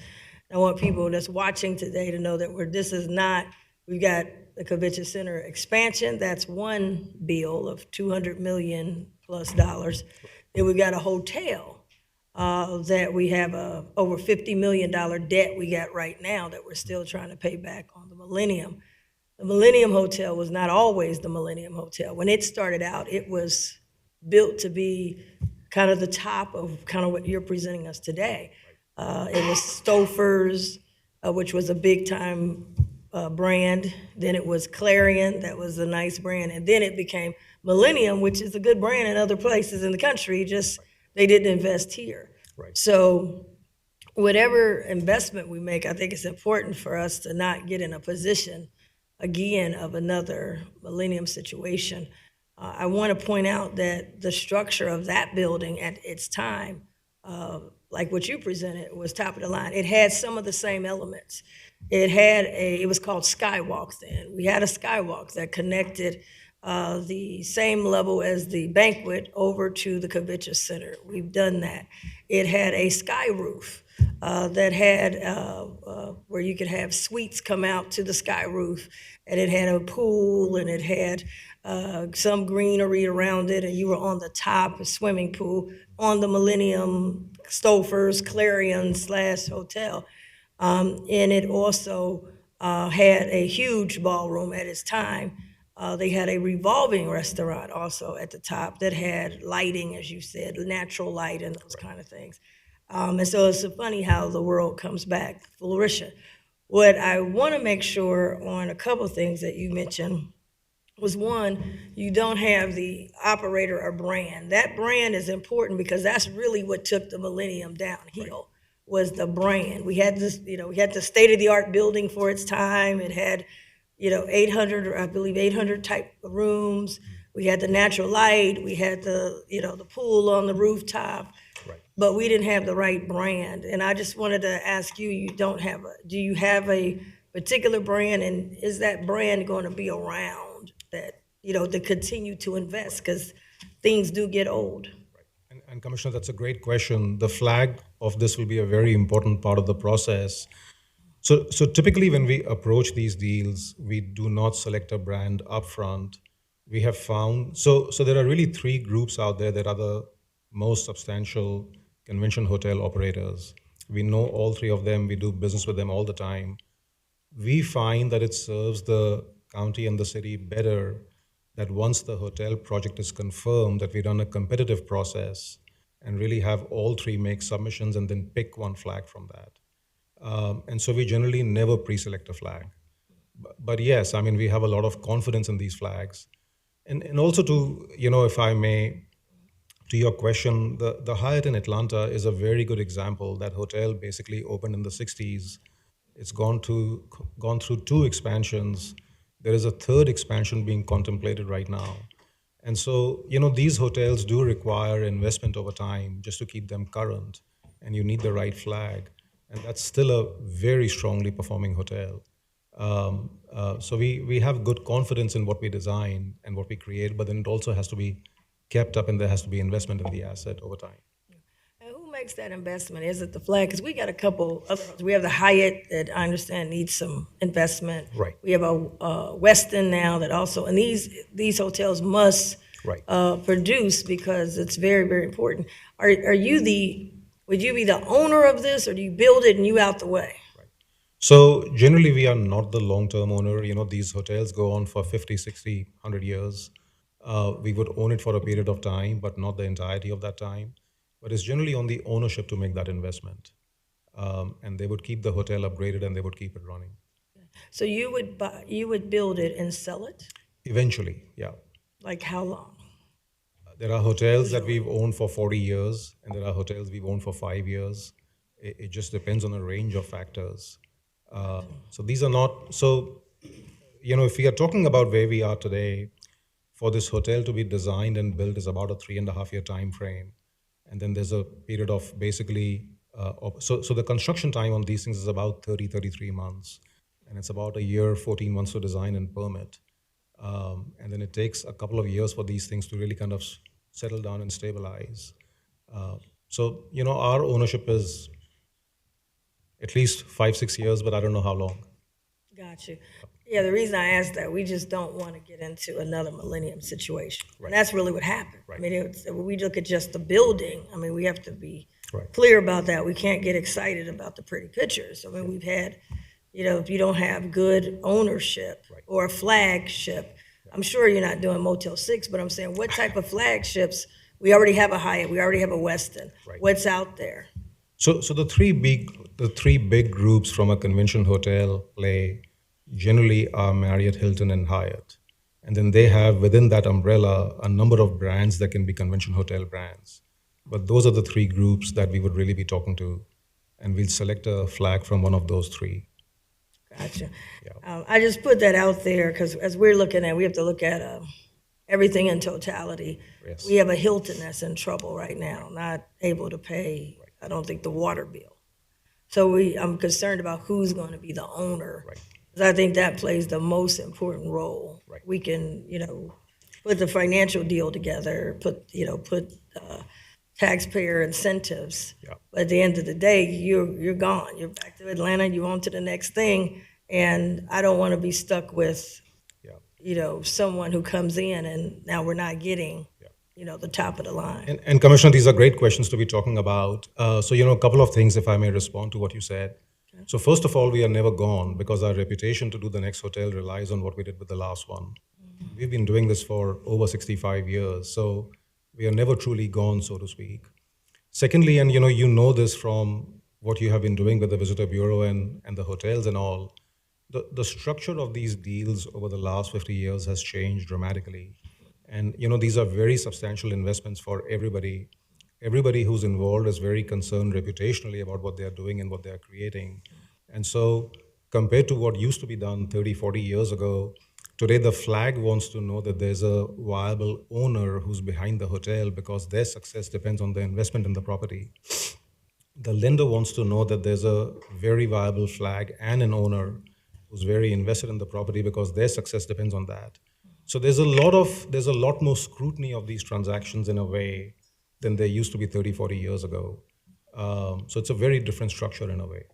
I want people that's watching today to know that we've got the convention center expansion, that's one bill of $200 million plus. Then we've got a hotel that we have over $50 million debt we got right now that we're still trying to pay back on the Millennium. the Millennium Hotel was not always the Millennium Hotel. When it started out, it was built to be kind of the top of kind of what you're presenting us today. It was Stouffer's, which was a big time brand. Then it was Clarion, that was a nice brand. And then it became Millennium, which is a good brand in other places in the country, just they didn't invest here. Right. So whatever investment we make, I think it's important for us to not get in a position, again, of another Millennium situation. I want to point out that the structure of that building at its time, like what you presented, was top of the line. It had some of the same elements. It was called Skywalk then. We had a skywalk that connected the same level as the banquet over to the Convention Center. We've done that. It had a sky roof that had where you could have suites come out to the sky roof, and it had a pool, and it had some greenery around it, and you were on the top, a swimming pool, on the Millennium Stouffer's Clarion / hotel. And it also had a huge ballroom at its time. They had a revolving restaurant also at the top that had lighting, as you said, natural light and those kind of things. And so it's funny how the world comes back flourishing. What I want to make sure on a couple of things that you mentioned was, one, you don't have the operator or brand. That brand is important because that's really what took the Millennium downhill, was the brand. We had this, we had the state-of-the-art building for its time. It had, 800, or I believe 800 type of rooms. We had the natural light. We had the, the pool on the rooftop. But we didn't have the right brand. And I just wanted to ask you, do you have a particular brand, and is that brand going to be around that, to continue to invest, because things do get old? And Commissioner, that's a great question. The flag of this will be a very important part of the process. So typically when we approach these deals, we do not select a brand upfront. We have found, so there are really three groups out there that are the most substantial convention hotel operators. We know all three of them. We do business with them all the time. We find that it serves the county and the city better that once the hotel project is confirmed, that we run a competitive process and really have all three make submissions and then pick one flag from that. And so we generally never pre-select a flag. But yes, I mean, we have a lot of confidence in these flags. And also to, if I may, to your question, the Hyatt in Atlanta is a very good example. That hotel basically opened in the 60s. It's gone through 2 expansions. There is a 3rd expansion being contemplated right now. And so, these hotels do require investment over time just to keep them current, and you need the right flag. And that's still a very strongly performing hotel. So we have good confidence in what we design and what we create, but then it also has to be kept up, and there has to be investment in the asset over time. And who makes that investment? Is it the flag? Because we got a couple others. We have the Hyatt that I understand needs some investment. Right. We have a Westin now that also, and these hotels must produce, because it's very, very important. Would you be the owner of this, or do you build it and you out the way? So generally, we are not the long-term owner. These hotels go on for 50, 60, 100 years. We would own it for a period of time, but not the entirety of that time. But it's generally on the ownership to make that investment. And they would keep the hotel upgraded, and they would keep it running. So you would build it and sell it? Eventually, yeah. Like how long? There are hotels that we've owned for 40 years, and there are hotels we've owned for 5 years. It just depends on a range of factors. So these are not, if we are talking about where we are today, for this hotel to be designed and built is about a 3.5-year time frame. And then there's a period of basically, so the construction time on these things is about 33 months. And it's about a year, 14 months to design and permit. And then it takes a couple of years for these things to really kind of settle down and stabilize. So, our ownership is at least 5-6 years, but I don't know how long. Got you. Yeah, the reason I asked that, we just don't want to get into another Millennium situation. Right. And that's really what happened. Right. I mean, when we look at just the building, I mean, we have to be clear about that. We can't get excited about the pretty pictures. I mean, we've had, if you don't have good ownership or a flagship. I'm sure you're not doing Motel 6, but I'm saying what type of flagships? We already have a Hyatt, we already have a Westin. What's out there? So the three big groups from a convention hotel play generally are Marriott, Hilton, and Hyatt. And then they have within that umbrella a number of brands that can be convention hotel brands. But those are the three groups that we would really be talking to. And we'll select a flag from one of those three. Gotcha. I just put that out there because as we're looking at, we have to look at everything in totality. Yes. We have a Hilton that's in trouble right now, not able to pay, I don't think, the water bill. So I'm concerned about who's going to be the owner. Because I think that plays the most important role. We can, put the financial deal together, put taxpayer incentives. But at the end of the day, you're gone. You're back to Atlanta, you're on to the next thing. And I don't want to be stuck with, someone who comes in and now we're not getting, the top of the line. And Commissioner, these are great questions to be talking about. So, a couple of things, if I may respond to what you said. Okay. So first of all, we are never gone because our reputation to do the next hotel relies on what we did with the last one. Mm-hmm. We've been doing this for over 65 years. So we are never truly gone, so to speak. Secondly, and you know this from what you have been doing with the Visitor Bureau and the hotels and all, the structure of these deals over the last 50 years has changed dramatically. And these are very substantial investments for everybody. Everybody who's involved is very concerned reputationally about what they're doing and what they're creating. And so compared to what used to be done 30, 40 years ago, today the flag wants to know that there's a viable owner who's behind the hotel because their success depends on the investment in the property. The lender wants to know that there's a very viable flag and an owner who's very invested in the property because their success depends on that. So there's a lot more scrutiny of these transactions in a way than there used to be 30, 40 years ago. So it's a very different structure in a way.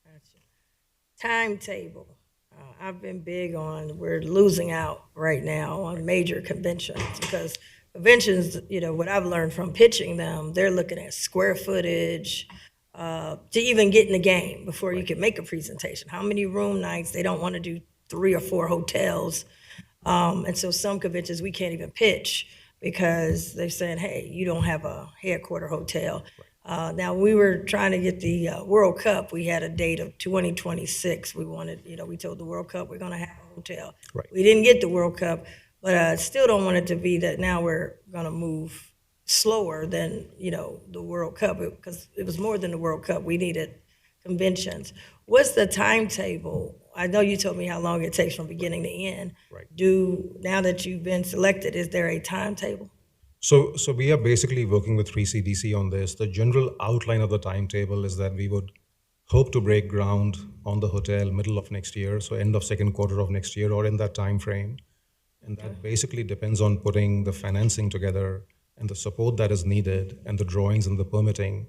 Gotcha. Timetable. I've been big on, we're losing out right now on major conventions because conventions, what I've learned from pitching them, they're looking at square footage to even get in the game before you can make a presentation. How many room nights? They don't want to do 3 or 4 hotels. And so some conventions we can't even pitch because they're saying, hey, you don't have a headquarter hotel. Now, we were trying to get the World Cup. We had a date of 2026. We wanted, we told the World Cup we're going to have a hotel. Right. We didn't get the World Cup, but I still don't want it to be that now we're going to move slower than, the World Cup because it was more than the World Cup. We needed conventions. What's the timetable? I know you told me how long it takes from beginning to end. Right. Now that you've been selected, is there a timetable? So we are basically working with 3CDC on this. The general outline of the timetable is that we would hope to break ground on the hotel middle of next year, so end of second quarter of next year or in that time frame. And that basically depends on putting the financing together and the support that is needed and the drawings and the permitting.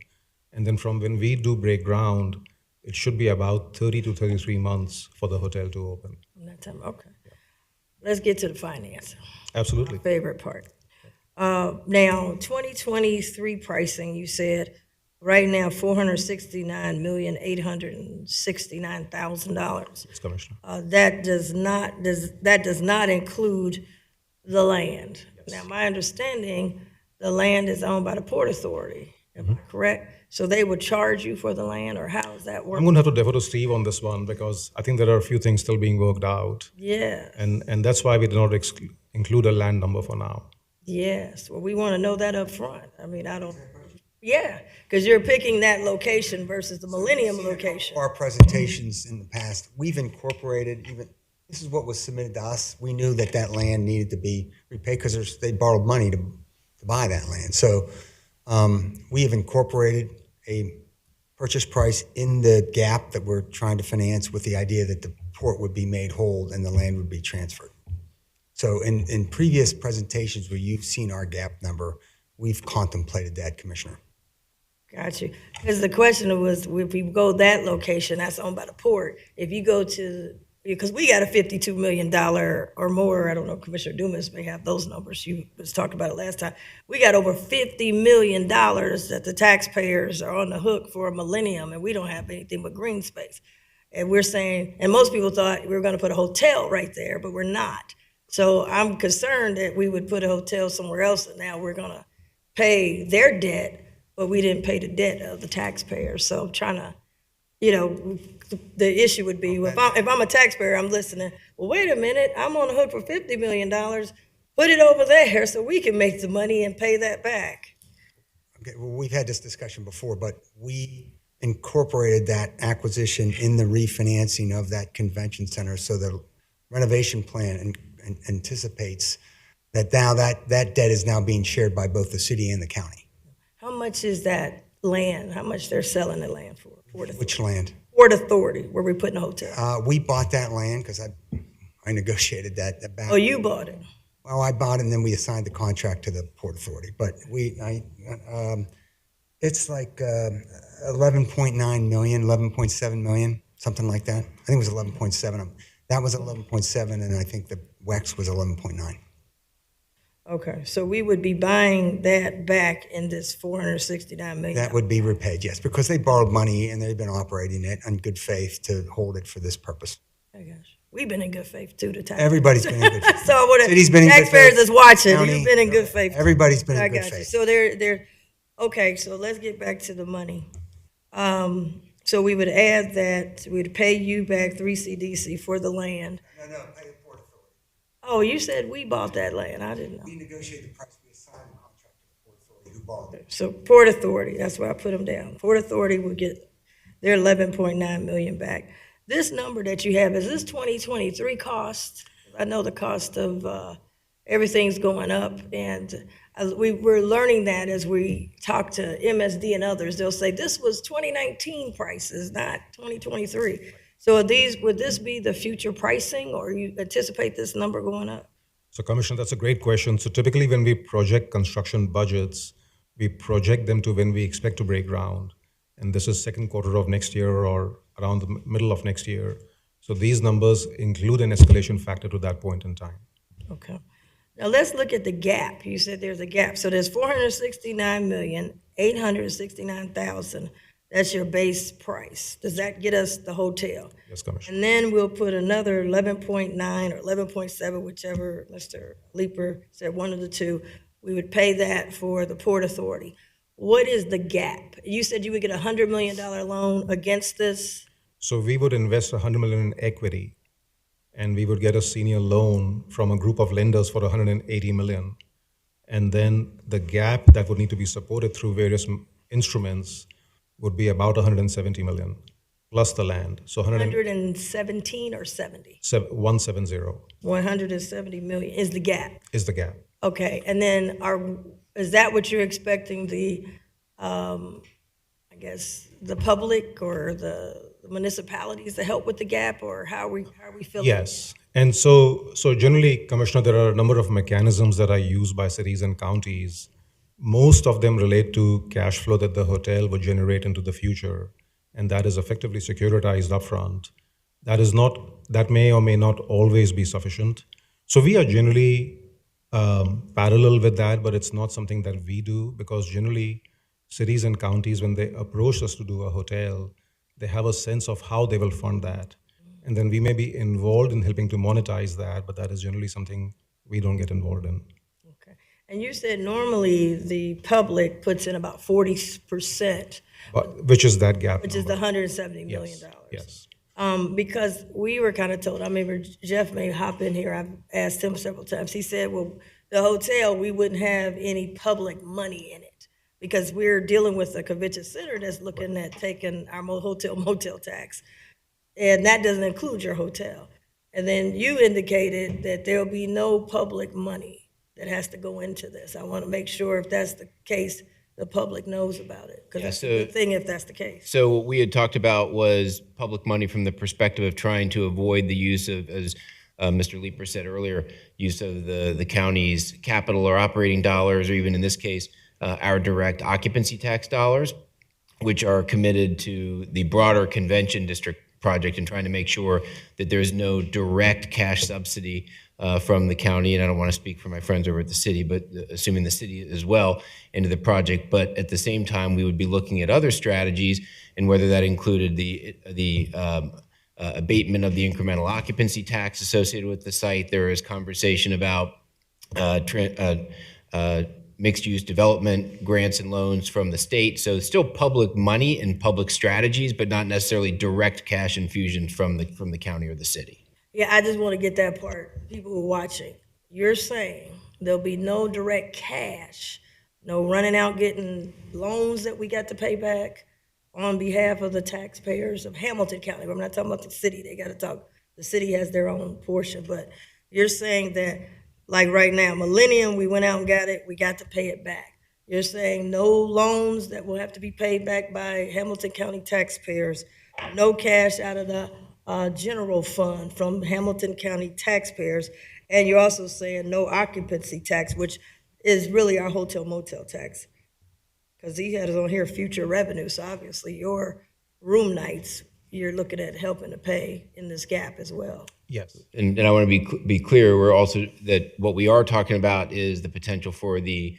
And then from when we do break ground, it should be about 30 to 33 months for the hotel to open. In that time, okay. Yeah. Let's get to the finance. Absolutely. My favorite part. Now, 2023 pricing, you said right now $469,869,000. Yes, Commissioner. That does not include the land. Yes. Now, my understanding, the land is owned by the Port Authority. Am I correct? So they would charge you for the land, or how does that work? I'm going to have to defer to Steve on this one because I think there are a few things still being worked out. Yeah. And that's why we did not include a land number for now. Yes. Well, we want to know that up front. I mean, yeah, because you're picking that location versus the Millennium location. Our presentations in the past, we've incorporated this is what was submitted to us. We knew that land needed to be repaid because they borrowed money to buy that land. So we have incorporated a purchase price in the gap that we're trying to finance with the idea that the port would be made whole and the land would be transferred. So in previous presentations where you've seen our gap number, we've contemplated that, Commissioner. Got you. Because the question was, if we go that location, that's owned by the port. If you go to, because we got a $52 million or more, I don't know, Commissioner Dumas may have those numbers. You was talking about it last time. We got over $50 million that the taxpayers are on the hook for a Millennium, and we don't have anything but green space. And we're saying, and most people thought we were gonna put a hotel right there, but we're not. So I'm concerned that we would put a hotel somewhere else, and now we're gonna pay their debt, but we didn't pay the debt of the taxpayers. So I'm trying to, the issue would be, if I'm a taxpayer, I'm listening, well, wait a minute, I'm on the hook for $50 million. Put it over there so we can make the money and pay that back. Okay, well, we've had this discussion before, but we incorporated that acquisition in the refinancing of that convention center. So the renovation plan anticipates that now that debt is now being shared by both the city and the county. How much is that land? How much they're selling the land for? Which land? Port Authority, where we're putting a hotel. We bought that land because I negotiated that back. Oh, you bought it? Well, I bought it and then we assigned the contract to the Port Authority. But it's like 11.9 million, 11.7 million, something like that. I think it was 11.7. That was 11.7, and I think the WEX was 11.9. Okay, so we would be buying that back in this $469 million. That would be repaid, yes, because they borrowed money and they've been operating it in good faith to hold it for this purpose. Oh, gosh. We've been in good faith too, the taxpayers. Everybody's been in good faith. So what City's been in good taxpayers faith. is watching, County, you've been in good faith. Everybody's been I in good got you. faith. So they're okay, so let's get back to the money. So we would add that, we'd pay you back 3CDC for the land. No, pay the Port Authority. Oh, you said we bought that land, I didn't know. We negotiated the price, we assigned the contract to the Port Authority who bought it. So Port Authority, that's where I put them down. Port Authority will get their 11.9 million back. This number that you have, is this 2023 cost? I know the cost of everything's going up, and we're learning that as we talk to MSD and others. They'll say, this was 2019 prices, not 2023. So would this be the future pricing, or you anticipate this number going up? So Commissioner, that's a great question. So typically when we project construction budgets, we project them to when we expect to break ground. And this is second quarter of next year or around the middle of next year. So these numbers include an escalation factor to that point in time. Okay. Now let's look at the gap. You said there's a gap. So there's 469,869,000. That's your base price. Does that get us the hotel? Yes, Commissioner. And then we'll put another 11.9 or 11.7, whichever Mr. Leeper said, one of the two. We would pay that for the Port Authority. What is the gap? You said you would get a $100 million loan against this? So we would invest $100 million in equity, and we would get a senior loan from a group of lenders for $180 million. And then the gap that would need to be supported through various instruments would be about $170 million, plus the land. So 117 or 70? 170 170 million is the gap. is the gap. Okay, and then is that what you're expecting the, I guess, the public or the municipalities to help with the gap, or how are we feeling? Yes, and so generally, Commissioner, there are a number of mechanisms that are used by cities and counties. Most of them relate to cash flow that the hotel would generate into the future, and that is effectively securitized upfront. That may or may not always be sufficient. So we are generally parallel with that, but it's not something that we do, because generally cities and counties, when they approach us to do a hotel, they have a sense of how they will fund that. And then we may be involved in helping to monetize that, but that is generally something we don't get involved in. Okay, and you said normally the public puts in about 40%. Which is that gap Which number. is the $170 million. Yes. Because we were kind of told, I remember Jeff may hop in here, I've asked him several times, he said, well, the hotel, we wouldn't have any public money in it, because we're dealing with a convention center that's looking at taking our hotel motel tax, and that doesn't include your hotel. And then you indicated that there'll be no public money that has to go into this. I want to make sure if that's the case, the public knows about it, because that's a good thing if that's the case. So what we had talked about was public money from the perspective of trying to avoid the use of, as Mr. Leeper said earlier, use of the county's capital or operating dollars, or even in this case, our direct occupancy tax dollars, which are committed to the broader convention district project, and trying to make sure that there's no direct cash subsidy from the county, and I don't want to speak for my friends over at the city, but assuming the city as well, into the project. But at the same time, we would be looking at other strategies, and whether that included the abatement of the incremental occupancy tax associated with the site. There is conversation about mixed-use development grants and loans from the state. So it's still public money and public strategies, but not necessarily direct cash infusions from the county or the city. Yeah, I just want to get that part. People who are watching, you're saying there'll be no direct cash, no running out getting loans that we got to pay back on behalf of the taxpayers of Hamilton County. I'm not talking about the city. They got to talk. The city has their own portion, but you're saying that, like right now, Millennium, we went out and got it, we got to pay it back. You're saying no loans that will have to be paid back by Hamilton County taxpayers, no cash out of the general fund from Hamilton County taxpayers, and you're also saying no occupancy tax, which is really our hotel motel tax. Because he had it on here, future revenue, so obviously your room nights, you're looking at helping to pay in this gap as well. Yes. And I want to be clear, we're also, that what we are talking about is the potential for the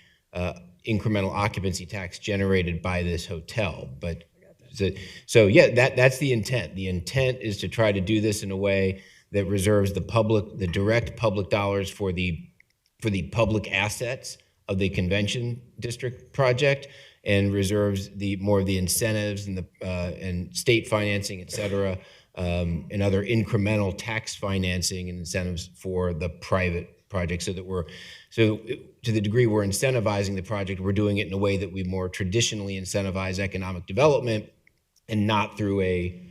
incremental occupancy tax generated by this hotel. But so yeah, that's the intent. The intent is to try to do this in a way that reserves the direct public dollars for the public assets of the convention district project, and reserves more of the incentives and and state financing, et cetera, and other incremental tax financing and incentives for the private project, so that to the degree we're incentivizing the project, we're doing it in a way that we more traditionally incentivize economic development, and not through a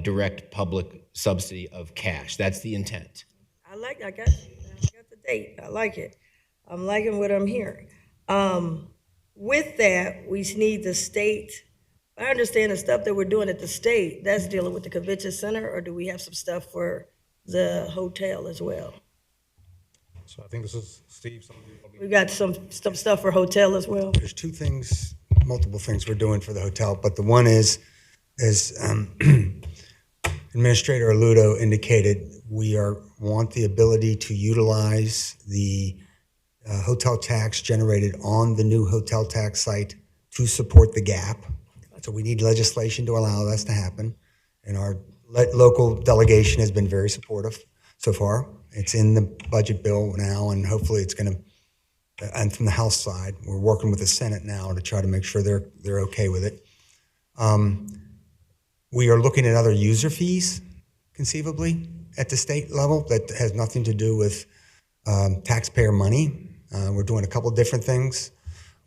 direct public subsidy of cash. That's the intent. I got the date. I like it. I'm liking what I'm hearing. With that, we need the state. I understand the stuff that we're doing at the state, that's dealing with the convention center, or do we have some stuff for the hotel as well? So I think this is Steve. We've got some stuff for hotel as well. There's multiple things we're doing for the hotel, but the one is, as Administrator Aludo indicated, we want the ability to utilize the hotel tax generated on the new hotel tax site to support the gap. So we need legislation to allow this to happen. And our local delegation has been very supportive so far. It's in the budget bill now, and hopefully it's going to, and from the House side, we're working with the Senate now to try to make sure they're okay with it. We are looking at other user fees, conceivably, at the state level that has nothing to do with taxpayer money. We're doing a couple different things.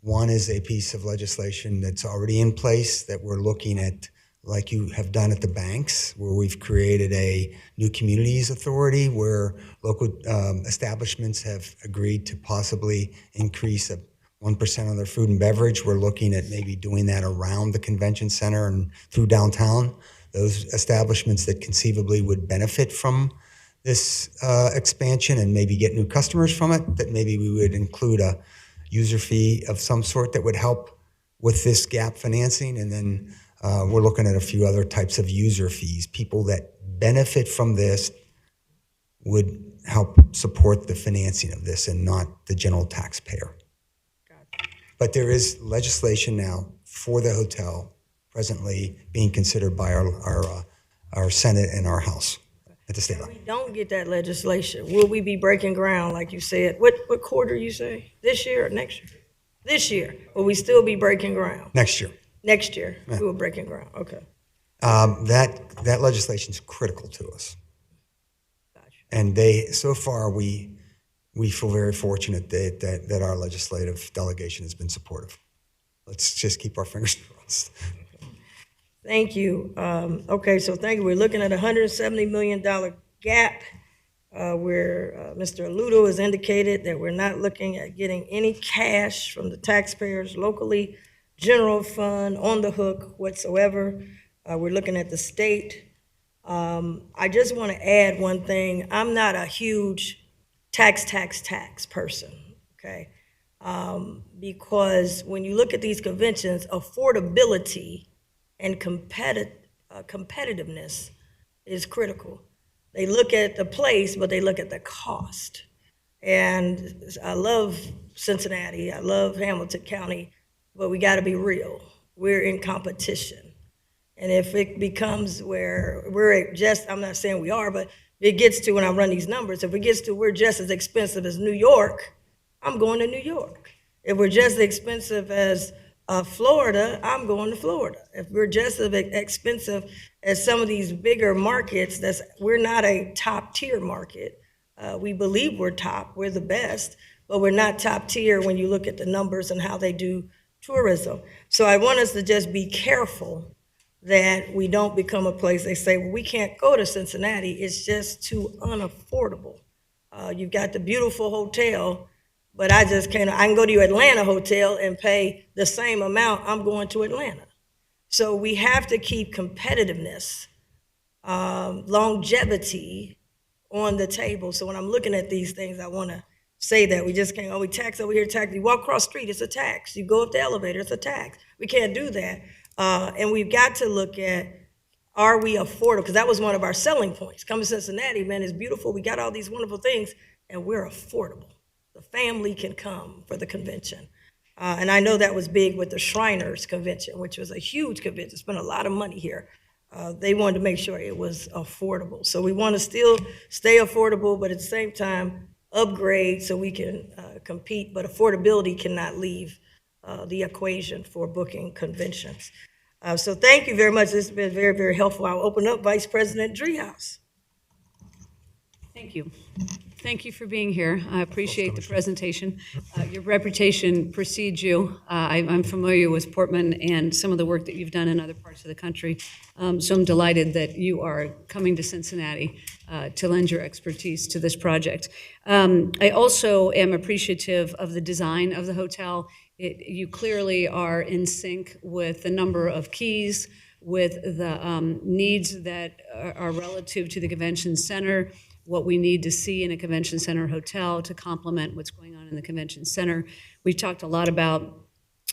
One is a piece of legislation that's already in place that we're looking at, like you have done at the banks, where we've created a new communities authority where local establishments have agreed to possibly increase 1% on their food and beverage. We're looking at maybe doing that around the convention center and through downtown. Those establishments that conceivably would benefit from this expansion and maybe get new customers from it, that maybe we would include a user fee of some sort that would help with this gap financing. And then we're looking at a few other types of user fees. People that benefit from this would help support the financing of this and not the general taxpayer. But there is legislation now for the hotel presently being considered by our Senate and our House at the state level. If we don't get that legislation, will we be breaking ground, like you said? What quarter you say? This year or next year? This year. Will we still be breaking ground? Next year. Next year, we were breaking ground. Okay. That legislation is critical to us. Gotcha. And so far, we feel very fortunate that our legislative delegation has been supportive. Let's just keep our fingers crossed. Thank you. Okay, so thank you. We're looking at a $170 million gap where Mr. Aludo has indicated that we're not looking at getting any cash from the taxpayers locally, general fund, on the hook whatsoever. We're looking at the state. I just want to add one thing. I'm not a huge tax person, okay? Because when you look at these conventions, affordability and competitiveness is critical. They look at the place, but they look at the cost. And I love Cincinnati, I love Hamilton County, but we gotta be real. We're in competition. And if it becomes where we're just, I'm not saying we are, but it gets to, when I run these numbers, if it gets to we're just as expensive as New York, I'm going to New York. If we're just as expensive as Florida, I'm going to Florida. If we're just as expensive as some of these bigger markets, we're not a top tier market. We believe we're top, we're the best, but we're not top tier when you look at the numbers and how they do tourism. So I want us to just be careful that we don't become a place they say, well, we can't go to Cincinnati, it's just too unaffordable. You've got the beautiful hotel, but I can go to your Atlanta hotel and pay the same amount I'm going to Atlanta. So we have to keep competitiveness, longevity on the table. So when I'm looking at these things, I want to say that we just can't, we tax over here, tax. You walk across the street, it's a tax. You go up the elevator, it's a tax. We can't do that. And we've got to look at, are we affordable? Because that was one of our selling points. Come to Cincinnati, man, it's beautiful. We got all these wonderful things, and we're affordable. The family can come for the convention. And I know that was big with the Shriners Convention, which was a huge convention, spent a lot of money here. They wanted to make sure it was affordable. So we want to still stay affordable, but at the same time, upgrade so we can compete, but affordability cannot leave the equation for booking conventions. So thank you very much. This has been very, very helpful. I'll open up Vice President Driehaus. Thank you. Thank you for being here. I appreciate the presentation. Your reputation precedes you. I'm familiar with Portman and some of the work that you've done in other parts of the country. So I'm delighted that you are coming to Cincinnati to lend your expertise to this project. I also am appreciative of the design of the hotel. You clearly are in sync with the number of keys, with the needs that are relative to the convention center, what we need to see in a convention center hotel to complement what's going on in the convention center. We've talked a lot about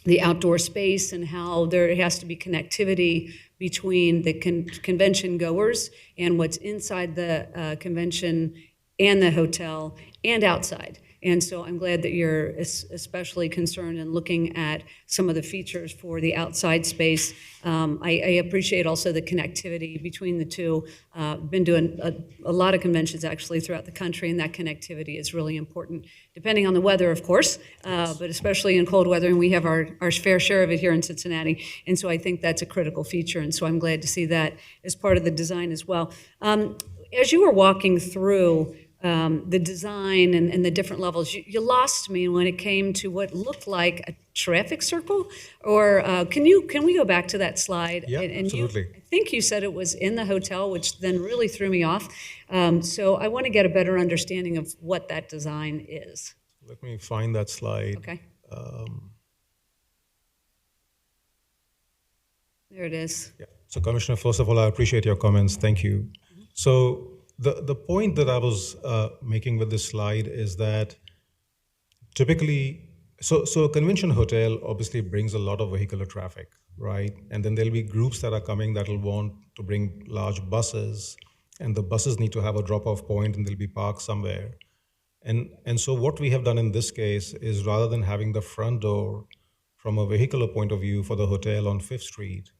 the outdoor space and how there has to be connectivity between the convention goers and what's inside the convention and the hotel and outside. And so I'm glad that you're especially concerned in looking at some of the features for the outside space. I appreciate also the connectivity between the two. Been doing a lot of conventions actually throughout the country, and that connectivity is really important, depending on the weather, of course, but especially in cold weather, and we have our fair share of it here in Cincinnati. And so I think that's a critical feature, and so I'm glad to see that as part of the design as well. As you were walking through the design and the different levels, you lost me when it came to what looked like a traffic circle. Or can we go back to that slide? Yeah, absolutely. I think you said it was in the hotel, which then really threw me off. So I want to get a better understanding of what that design is. Let me find that slide. Okay. There it is. Yeah. So Commissioner, first of all, I appreciate your comments. Thank you. So the point that I was making with this slide is that typically, so a convention hotel obviously brings a lot of vehicular traffic, right? And then there'll be groups that are coming that will want to bring large buses, and the buses need to have a drop-off point and they'll be parked somewhere. And so what we have done in this case is, rather than having the front door from a vehicular point of view for the hotel on 5th Street,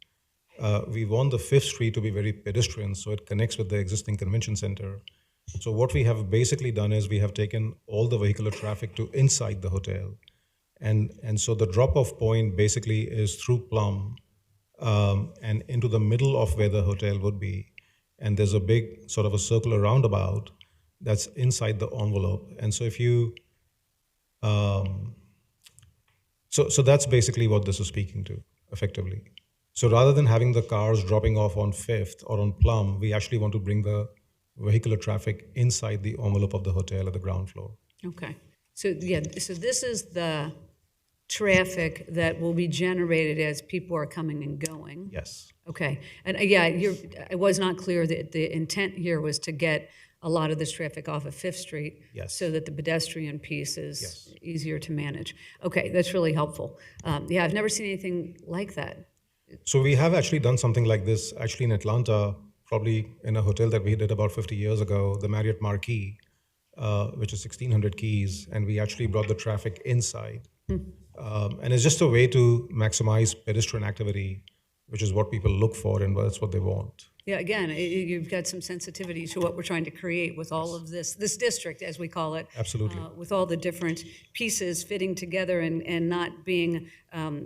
we want the 5th Street to be very pedestrian, so it connects with the existing convention center. So what we have basically done is we have taken all the vehicular traffic to inside the hotel. And so the drop-off point basically is through Plum and into the middle of where the hotel would be. And there's a big sort of a circular roundabout that's inside the envelope. And so if you, so that's basically what this is speaking to, effectively. So rather than having the cars dropping off on 5th or on Plum, we actually want to bring the vehicular traffic inside the envelope of the hotel at the ground floor. Okay. So yeah, so this is the traffic that will be generated as people are coming and going. Yes. Okay. And yeah, it was not clear that the intent here was to get a lot of this traffic off of 5th Street. Yes. So that the pedestrian piece is Yes. easier to manage. Okay, that's really helpful. Yeah, I've never seen anything like that. So we have actually done something like this actually in Atlanta, probably in a hotel that we did about 50 years ago, the Marriott Marquis, which is 1,600 keys, and we actually brought the traffic inside. And it's just a way to maximize pedestrian activity which is what people look for and that's what they want. Yeah, again, you've got some sensitivity to what we're trying to create with all of this district, as we call it. Absolutely. With all the different pieces fitting together and not being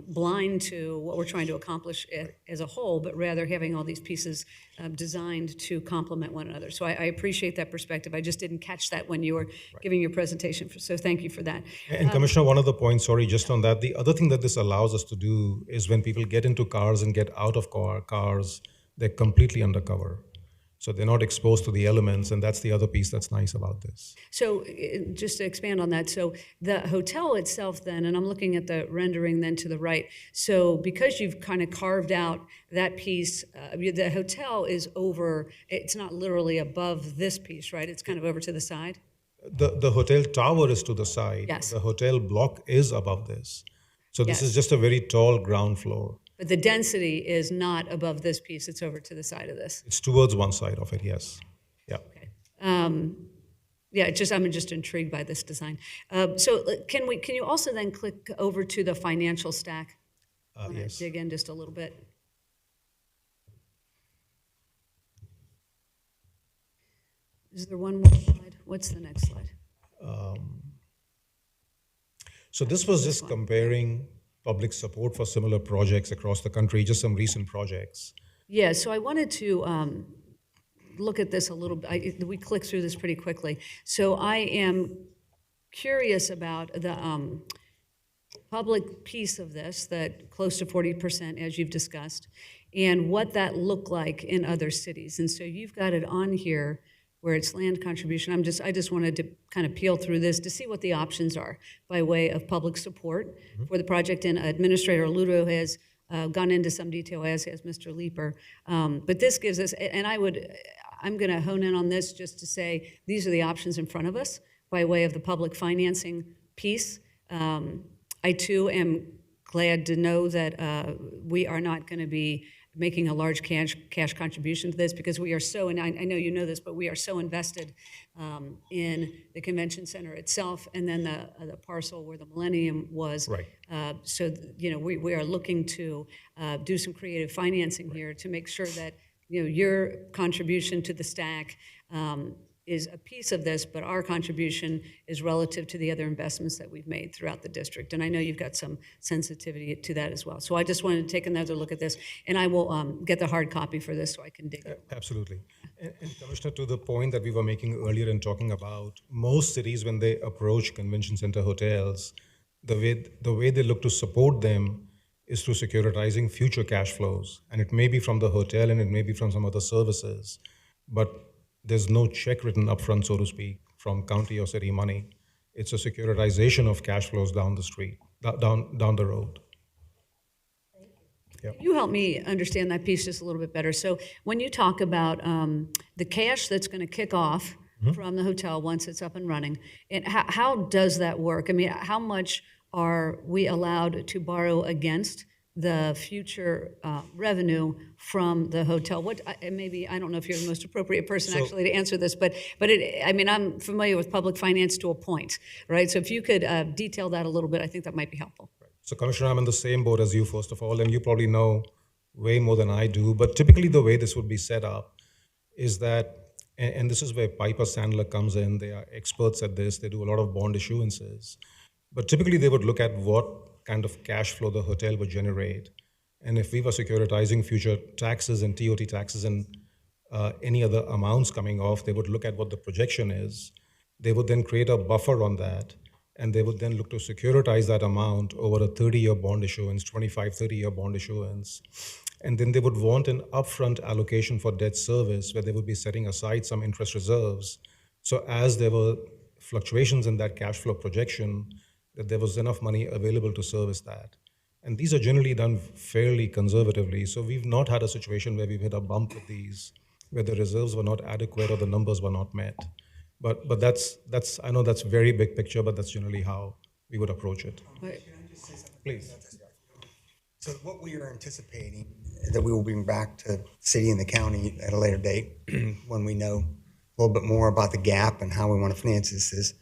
blind to what we're trying to accomplish as a whole, but rather having all these pieces designed to complement one another. So I appreciate that perspective. I just didn't catch that when you were giving your presentation, so thank you for that. And Commissioner, one other point, sorry, just on that. The other thing that this allows us to do is when people get into cars and get out of cars, they're completely undercover. So they're not exposed to the elements, and that's the other piece that's nice about this. So just to expand on that, so the hotel itself then, and I'm looking at the rendering then to the right, so because you've kind of carved out that piece, the hotel is over, it's not literally above this piece, right? It's kind of over to the side? The hotel tower is to the side. Yes. The hotel block is above this. So this Yes. is just a very tall ground floor. But the density is not above this piece, it's over to the side of this. It's towards one side of it, yes. Yeah. Yeah, I'm just intrigued by this design. So can you also then click over to the financial stack? I wanna Yes. dig in just a little bit. Is there one more slide? What's the next slide? So this was just comparing public support for similar projects across the country, just some recent projects. Yeah, so I wanted to look at this a little bit. We clicked through this pretty quickly. So I am curious about the public piece of this, that close to 40%, as you've discussed, and what that looked like in other cities. And so you've got it on here where it's land contribution. I just wanted to kind of peel through this to see what the options are by way of public support for the project. And Administrator Ludo has gone into some detail, as has Mr. Leeper. But this gives us, and I'm going to hone in on this just to say these are the options in front of us by way of the public financing piece. I too am glad to know that we are not going to be making a large cash contribution to this, because we are so, and I know you know this, but we are so invested in the convention center itself, and then the parcel where the Millennium was. Right. So, we are looking to do some creative financing here to make sure that, your contribution to the stack is a piece of this, but our contribution is relative to the other investments that we've made throughout the district. And I know you've got some sensitivity to that as well. So I just wanted to take another look at this, and I will get the hard copy for this so I can dig it. Absolutely. And Commissioner, to the point that we were making earlier in talking about, most cities, when they approach convention center hotels, the way they look to support them is through securitizing future cash flows. And it may be from the hotel and it may be from some other services, but there's no check written up front, so to speak, from county or city money. It's a securitization of cash flows down the street, down the road. Can you help me understand that piece just a little bit better? So when you talk about the cash that's going to kick off from the hotel once it's up and running, and how does that work? I mean, how much are we allowed to borrow against the future revenue from the hotel? Maybe, I don't know if you're the most appropriate person actually to answer this, but I'm familiar with public finance to a point, right? So if you could detail that a little bit, I think that might be helpful. So Commissioner, I'm in the same boat as you, first of all, and you probably know way more than I do, but typically the way this would be set up is that, and this is where Piper Sandler comes in, they are experts at this, they do a lot of bond issuances, but typically they would look at what kind of cash flow the hotel would generate. And if we were securitizing future taxes and TOT taxes and any other amounts coming off, they would look at what the projection is. They would then create a buffer on that, and they would then look to securitize that amount over a 30-year bond issuance, 25, 30-year bond issuance. And then they would want an upfront allocation for debt service where they would be setting aside some interest reserves. So as there were fluctuations in that cash flow projection, that there was enough money available to service that. And these are generally done fairly conservatively. So we've not had a situation where we've hit a bump with these, where the reserves were not adequate or the numbers were not met. But that's I know that's very big picture, but that's generally how we would approach it. Please. So what we are anticipating that we will bring back to the city and the county at a later date when we know a little bit more about the gap and how we want to finance this is,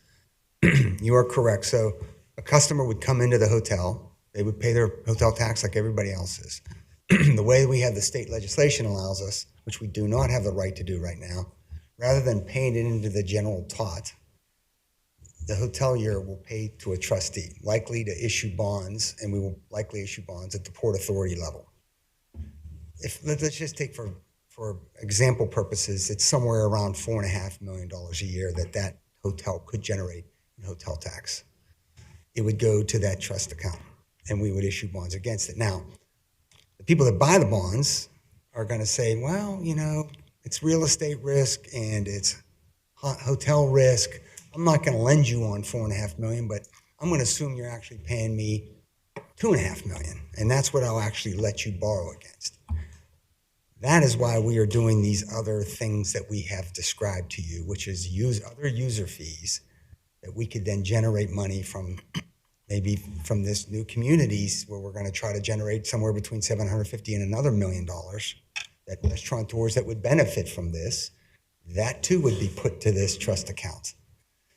you are correct. So a customer would come into the hotel, they would pay their hotel tax like everybody else is. the way we have the state legislation allows us, which we do not have the right to do right now, rather than paying it into the general tot, the hotelier will pay to a trustee, likely to issue bonds, and we will likely issue bonds at the Port Authority level. Let's just take for example purposes, it's somewhere around $4.5 million a year that hotel could generate in hotel tax. It would go to that trust account, and we would issue bonds against it. Now, the people that buy the bonds are going to say, well, it's real estate risk and it's hotel risk. I'm not going to lend you on $4.5 million, but I'm going to assume you're actually paying me $2.5 million, and that's what I'll actually let you borrow against. That is why we are doing these other things that we have described to you, which is other user fees that we could then generate money from, maybe from this new communities where we're going to try to generate somewhere between $750,000 and another $1 million that restaurateurs that would benefit from this, that too would be put to this trust account.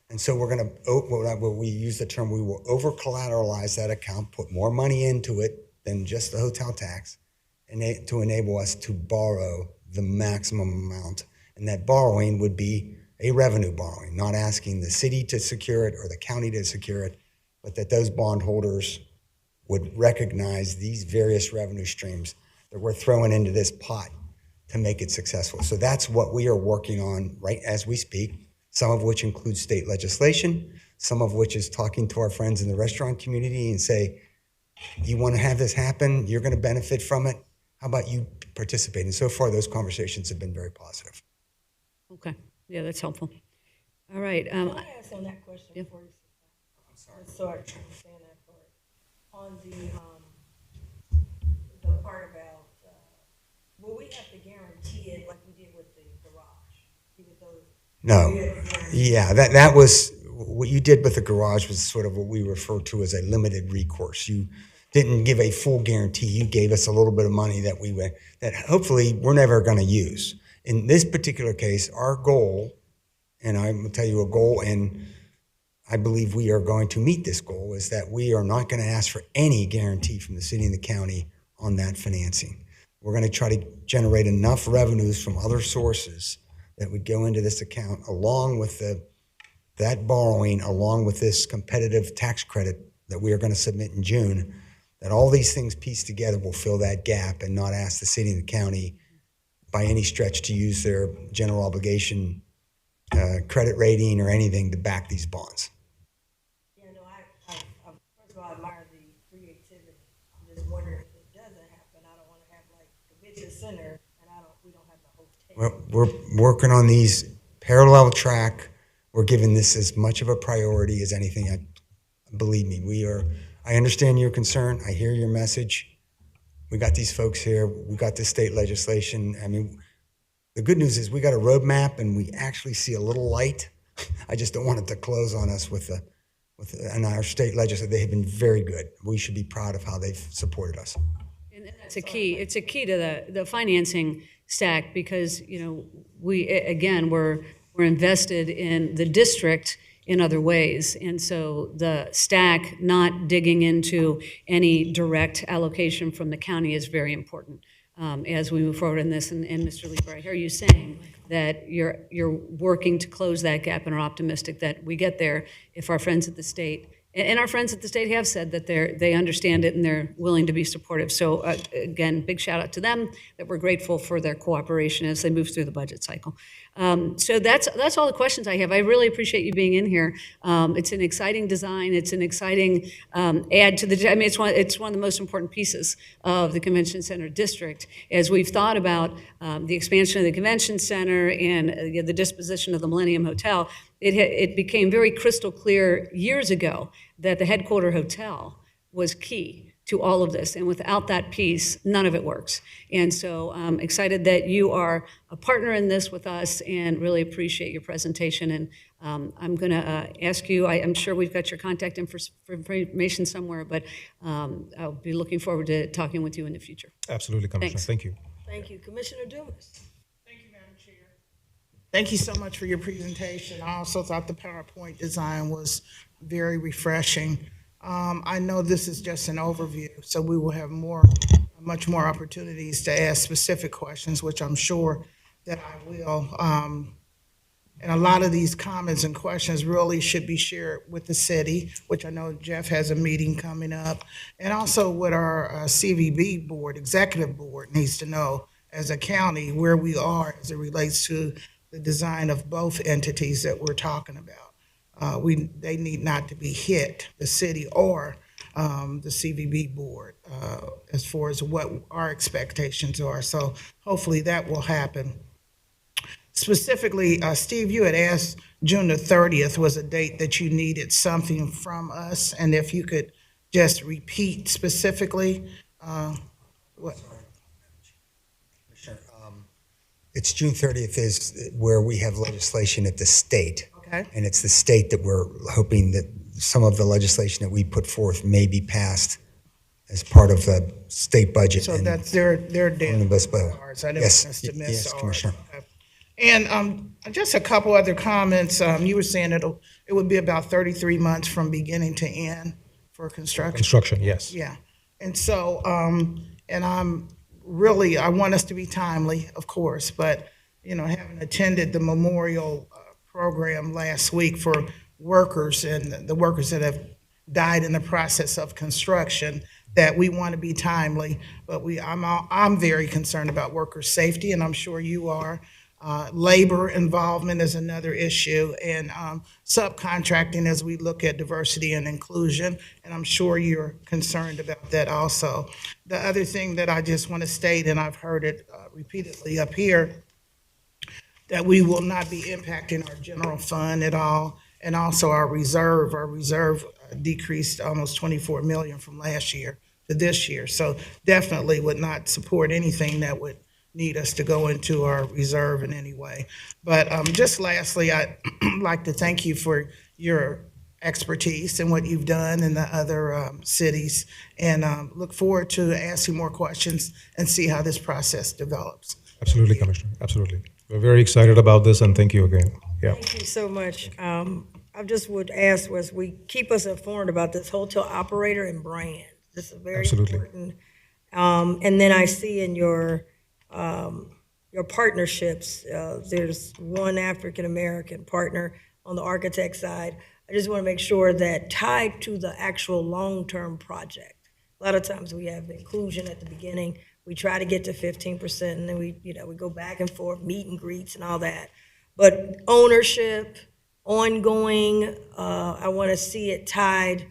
And so we're going to, we use the term, we will over collateralize that account, put more money into it than just the hotel tax, and to enable us to borrow the maximum amount. And that borrowing would be a revenue borrowing, not asking the city to secure it or the county to secure it, but that those bondholders would recognize these various revenue streams that we're throwing into this pot to make it successful. So that's what we are working on right as we speak, some of which includes state legislation, some of which is talking to our friends in the restaurant community and say, you want to have this happen, you're going to benefit from it, how about you participate? And so far, those conversations have been very positive. Okay, yeah, that's helpful. All right. Can I ask on that question before you sit down? I'm sorry. Sorry, I'm saying that part. On the part about, will we have to guarantee it like we did with the garage? With those, No. Yeah, that was, what you did with the garage was sort of what we refer to as a limited recourse. You didn't give a full guarantee. You gave us a little bit of money that hopefully we're never going to use. In this particular case, our goal, and I will tell you a goal, and I believe we are going to meet this goal, is that we are not going to ask for any guarantee from the city and the county on that financing. We're going to try to generate enough revenues from other sources that would go into this account along with that borrowing, along with this competitive tax credit that we are going to submit in June, that all these things pieced together will fill that gap and not ask the city and the county by any stretch to use their general obligation credit rating or anything to back these bonds. Yeah, no, I first of all, I admire the creativity. I'm just wondering if it doesn't happen, I don't want to have like convention center and we don't have the hotel. Well, we're working on these parallel track. We're giving this as much of a priority as anything. Believe me, I understand your concern. I hear your message. We got these folks here. We got this state legislation. I mean, the good news is we got a roadmap and we actually see a little light. I just don't want it to close on us and our state legislature. They have been very good. We should be proud of how they've supported us. And that's a key. It's a key to the financing stack because, we're invested in the district in other ways. And so the stack not digging into any direct allocation from the county is very important as we move forward in this. And Mr. Lieber, I hear you saying that you're working to close that gap and are optimistic that we get there if our friends at the state, and our friends at the state have said that they understand it and they're willing to be supportive. So again, big shout out to them that we're grateful for their cooperation as they move through the budget cycle. So that's all the questions I have. I really appreciate you being in here. It's an exciting design. It's an exciting add to the. I mean, it's one of the most important pieces of the Convention Center district as we've thought about the expansion of the Convention Center and the disposition of the Millennium Hotel. It became very crystal clear years ago that the headquarter hotel was key to all of this. And without that piece, none of it works. And so I'm excited that you are a partner in this with us and really appreciate your presentation. And I'm going to ask you, I'm sure we've got your contact information somewhere, but I'll be looking forward to talking with you in the future. Absolutely, Commissioner. Thanks. Thank you. Thank you. Commissioner Dumas. Thank you, Madam Chair. Thank you so much for your presentation. I also thought the PowerPoint design was very refreshing. I know this is just an overview, so we will have more much more opportunities to ask specific questions, which I'm sure that I will. And a lot of these comments and questions really should be shared with the city, which I know Jeff has a meeting coming up. And also what our CVB board, executive board, needs to know as a county where we are as it relates to the design of both entities that we're talking about. They need not to be hit, the city or the CVB board, as far as what our expectations are. So hopefully that will happen. Specifically, Steve, you had asked June the 30th was a date that you needed something from us, and if you could just repeat specifically what. Sure. It's June 30th is where we have legislation at the state. Okay. And it's the state that we're hoping that some of the legislation that we put forth may be passed as part of the state budget. So and that's their omnibus bill. ours. I didn't Yes, want us to miss yes, ours. Commissioner. Okay. And just a couple other comments. You were saying it would be about 33 months from beginning to end for construction. Construction, yes. Yeah. And so, and I want us to be timely, of course, but, having attended the memorial program last week for workers and the workers that have died in the process of construction, that we want to be timely, but I'm very concerned about worker safety, and I'm sure you are. Labor involvement is another issue, and subcontracting as we look at diversity and inclusion, and I'm sure you're concerned about that also. The other thing that I just want to state, and I've heard it repeatedly up here, that we will not be impacting our general fund at all, and also our reserve. Our reserve decreased almost 24 million from last year to this year, so definitely would not support anything that would need us to go into our reserve in any way. But just lastly, I'd like to thank you for your expertise and what you've done in the other cities, and look forward to asking more questions and see how this process develops. Absolutely, Commissioner, absolutely. We're very excited about this, and thank you again. Yeah. Thank you so much. I just would ask was we keep us informed about this hotel operator and brand. This is very Absolutely. important. And then I see in your partnerships, there's one African-American partner on the architect side. I just want to make sure that tied to the actual long-term project. A lot of times we have inclusion at the beginning. We try to get to 15%, and then we go back and forth, meet and greets and all that. But ownership, ongoing, I want to see it tied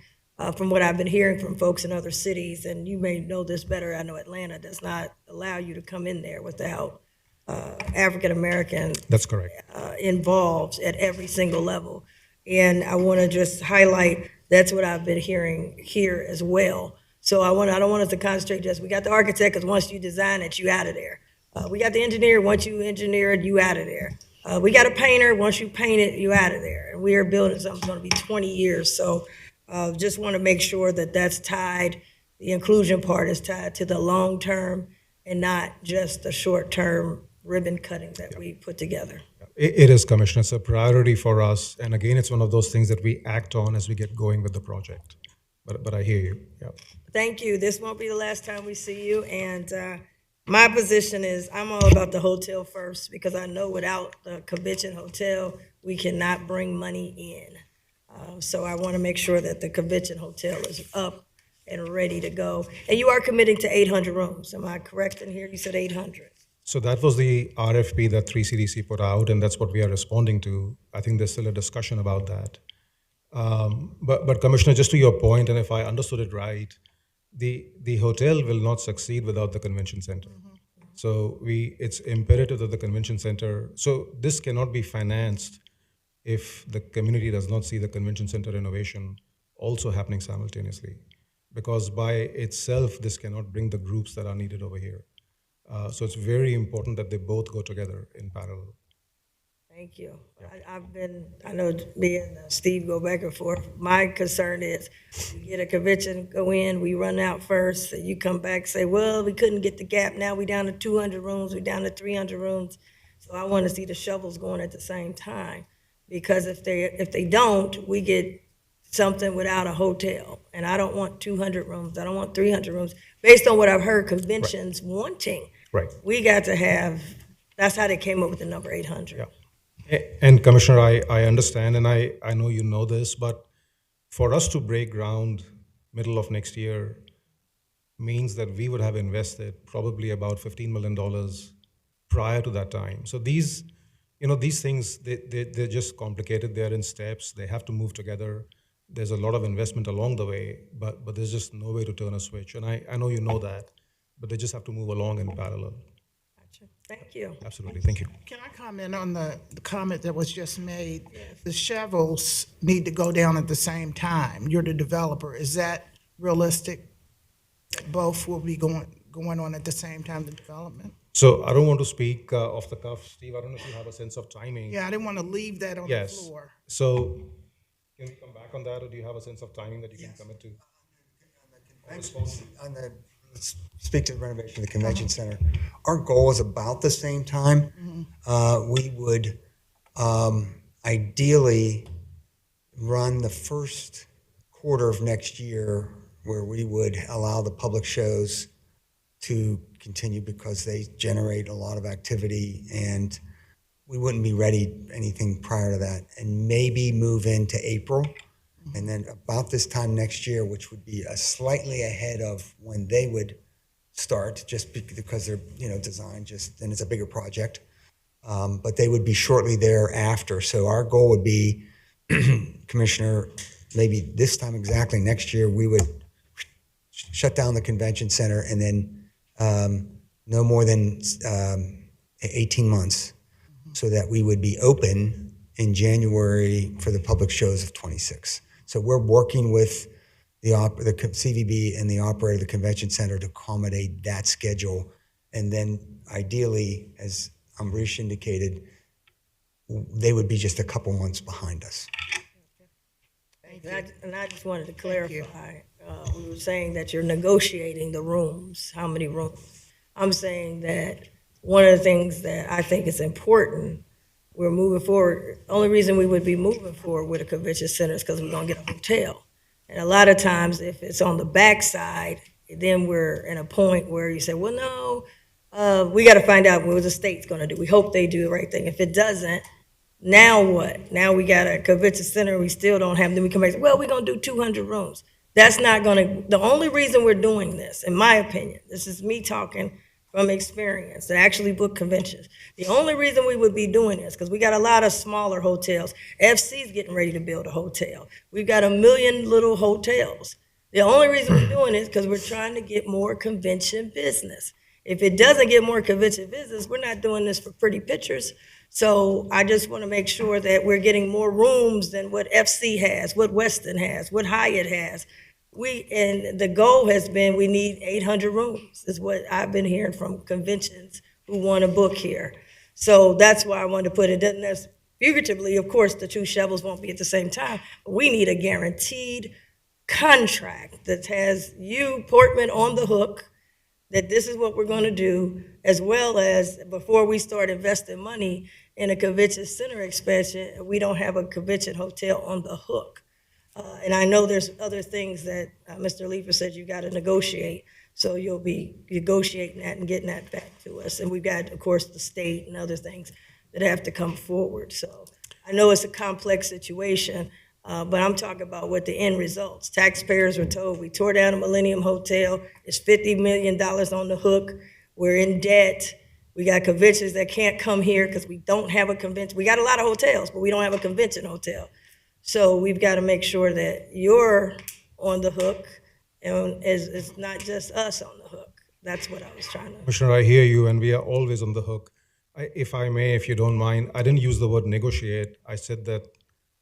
from what I've been hearing from folks in other cities, and you may know this better. I know Atlanta does not allow you to come in there without African-American That's correct. involved at every single level. And I want to just highlight that's what I've been hearing here as well. So I don't want us to concentrate just, we got the architect, because once you design it, you out of there. We got the engineer, once you engineer it, you out of there. We got a painter, once you paint it, you out of there. And we are building something that's going to be 20 years. So just want to make sure that that's tied, the inclusion part is tied to the long term and not just the short term ribbon cutting that we put together. It is, Commissioner. It's a priority for us. And again, it's one of those things that we act on as we get going with the project. But I hear you. Yeah. Thank you. This won't be the last time we see you. And my position is I'm all about the hotel first, because I know without the convention hotel, we cannot bring money in. So I want to make sure that the convention hotel is up and ready to go. And you are committing to 800 rooms. Am I correct in here? You said 800. So that was the RFP that 3CDC put out, and that's what we are responding to. I think there's still a discussion about that. But Commissioner, just to your point, and if I understood it right, the hotel will not succeed without the convention center. So it's imperative that the convention center, so this cannot be financed if the community does not see the convention center renovation also happening simultaneously. Because by itself, this cannot bring the groups that are needed over here. So it's very important that they both go together in parallel. Thank you. I know me and Steve go back and forth. My concern is we get a convention, go in, we run out first, and you come back, say, well, we couldn't get the gap. Now we down to 200 rooms, we down to 300 rooms. So I want to see the shovels going at the same time, because if they don't, we get something without a hotel. And I don't want 200 rooms. I don't want 300 rooms. Based on what I've heard conventions wanting, Right. we got to have, that's how they came up with the number 800. Yeah. And Commissioner, I understand, and I know you know this, but for us to break ground middle of next year means that we would have invested probably about $15 million prior to that time. So these things, they're just complicated. They're in steps. They have to move together. There's a lot of investment along the way, but there's just no way to turn a switch. And I know you know that, but they just have to move along in parallel. Gotcha. Thank you. Absolutely. Thank you. Can I comment on the comment that was just made? The shovels need to go down at the same time. You're the developer. Is that realistic? That both will be going on at the same time, the development? So I don't want to speak off the cuff, Steve. I don't know if you have a sense of timing. Yeah, I didn't want to leave that on the Yes. floor. So can we come back on that, or do you have a sense of timing that you can commit to? Let's speak to the renovation of the convention center. Our goal is about the same time. We would ideally run the first quarter of next year where we would allow the public shows to continue because they generate a lot of activity, and we wouldn't be ready anything prior to that, and maybe move into April. And then about this time next year, which would be slightly ahead of when they would start, just because they're designed and it's a bigger project, but they would be shortly thereafter. So our goal would be, Commissioner, maybe this time exactly next year, we would shut down the convention center, and then no more than 18 months, so that we would be open in January for the public shows of 26. So we're working with the CVB and the operator of the convention center to accommodate that schedule. And then ideally, as Ambrish indicated, they would be just a couple months behind us. And I just wanted to clarify, we were saying that you're negotiating the rooms, how many rooms. I'm saying that one of the things that I think is important, we're moving forward, only reason we would be moving forward with a convention center is because we're gonna get a hotel. And a lot of times, if it's on the backside, then we're in a point where you say, well, no, we gotta find out what the state's gonna do. We hope they do the right thing. If it doesn't, now what? Now we got a convention center, we still don't have, then we come back and say, well, we're gonna do 200 rooms. That's not gonna, the only reason we're doing this, in my opinion, this is me talking from experience, to actually book conventions. The only reason we would be doing this, because we got a lot of smaller hotels. FC's getting ready to build a hotel. We've got 1 million little hotels. The only reason we're doing it is because we're trying to get more convention business. If it doesn't get more convention business, we're not doing this for pretty pictures. So I just want to make sure that we're getting more rooms than what FC has, what Westin has, what Hyatt has. And the goal has been we need 800 rooms, is what I've been hearing from conventions who want to book here. So that's why I wanted to put it in there. Figuratively, of course, the two shovels won't be at the same time, but we need a guaranteed contract that has you, Portman, on the hook, that this is what we're going to do, as well as before we start investing money in a convention center expansion, we don't have a convention hotel on the hook. And I know there's other things that Mr. Leeper said you got to negotiate, so you'll be negotiating that and getting that back to us. And we've got, of course, the state and other things that have to come forward. So I know it's a complex situation, but I'm talking about what the end results. Taxpayers were told we tore down a Millennium Hotel. It's $50 million on the hook. We're in debt. We got conventions that can't come here because we don't have a convention. We got a lot of hotels, but we don't have a convention hotel. So we've got to make sure that you're on the hook, and it's not just us on the hook. That's what I was trying to. Commissioner, I hear you, and we are always on the hook. If I may, if you don't mind, I didn't use the word negotiate. I said that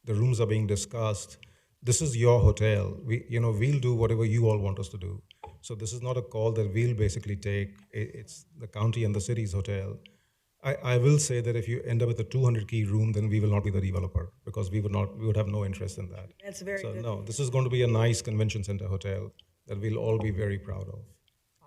the rooms are being discussed. This is your hotel. We'll do whatever you all want us to do. So this is not a call that we'll basically take. It's the county and the city's hotel. I will say that if you end up with a 200-key room, then we will not be the developer, because we would have no interest in that. That's very so good. No, this is going to be a nice convention center hotel that we'll all be very proud of.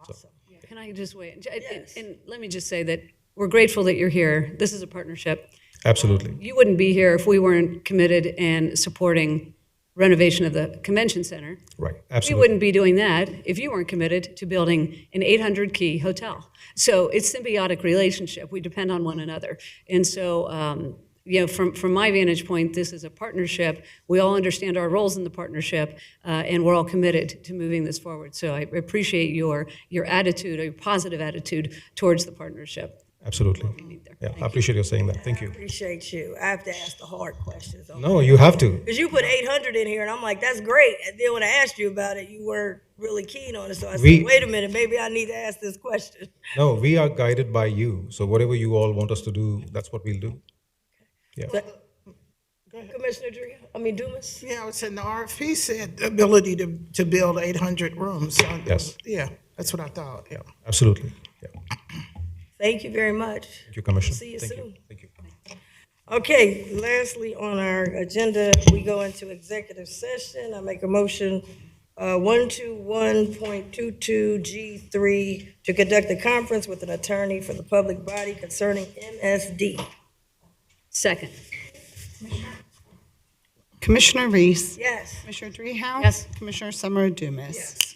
Awesome. Can I just wait? Yes. And let me just say that we're grateful that you're here. This is a partnership. Absolutely. You wouldn't be here if we weren't committed and supporting renovation of the convention center. Right, We absolutely. wouldn't be doing that if you weren't committed to building an 800-key hotel. So it's symbiotic relationship. We depend on one another. And so, from my vantage point, this is a partnership. We all understand our roles in the partnership, and we're all committed to moving this forward. So I appreciate your attitude, or your positive attitude towards the partnership. Absolutely. Yeah, I appreciate you saying that. Thank you. Appreciate you. I have to ask the hard questions. No, you have to. Because you put 800 in here, and I'm like, that's great. And then when I asked you about it, you weren't really keen on it. So I We- said, wait a minute, maybe I need to ask this question. No, we are guided by you. So whatever you all want us to do, that's what we'll do. Yeah. Commissioner Dumas? Yeah, I was saying the RFP said the ability to build 800 rooms. So, Yes. Yeah, that's what I thought, yeah. Absolutely. Yeah. Thank you very much. Thank you, Commissioner. See you Thank soon. Thank you. Okay, lastly, on our agenda, we go into executive session. I make a motion, 121.22G3, to conduct a conference with an attorney for the public body concerning MSD. Second. Commissioner Reese. Yes. Commissioner Dreehouse. Yes. Commissioner Summer Dumas. Yes.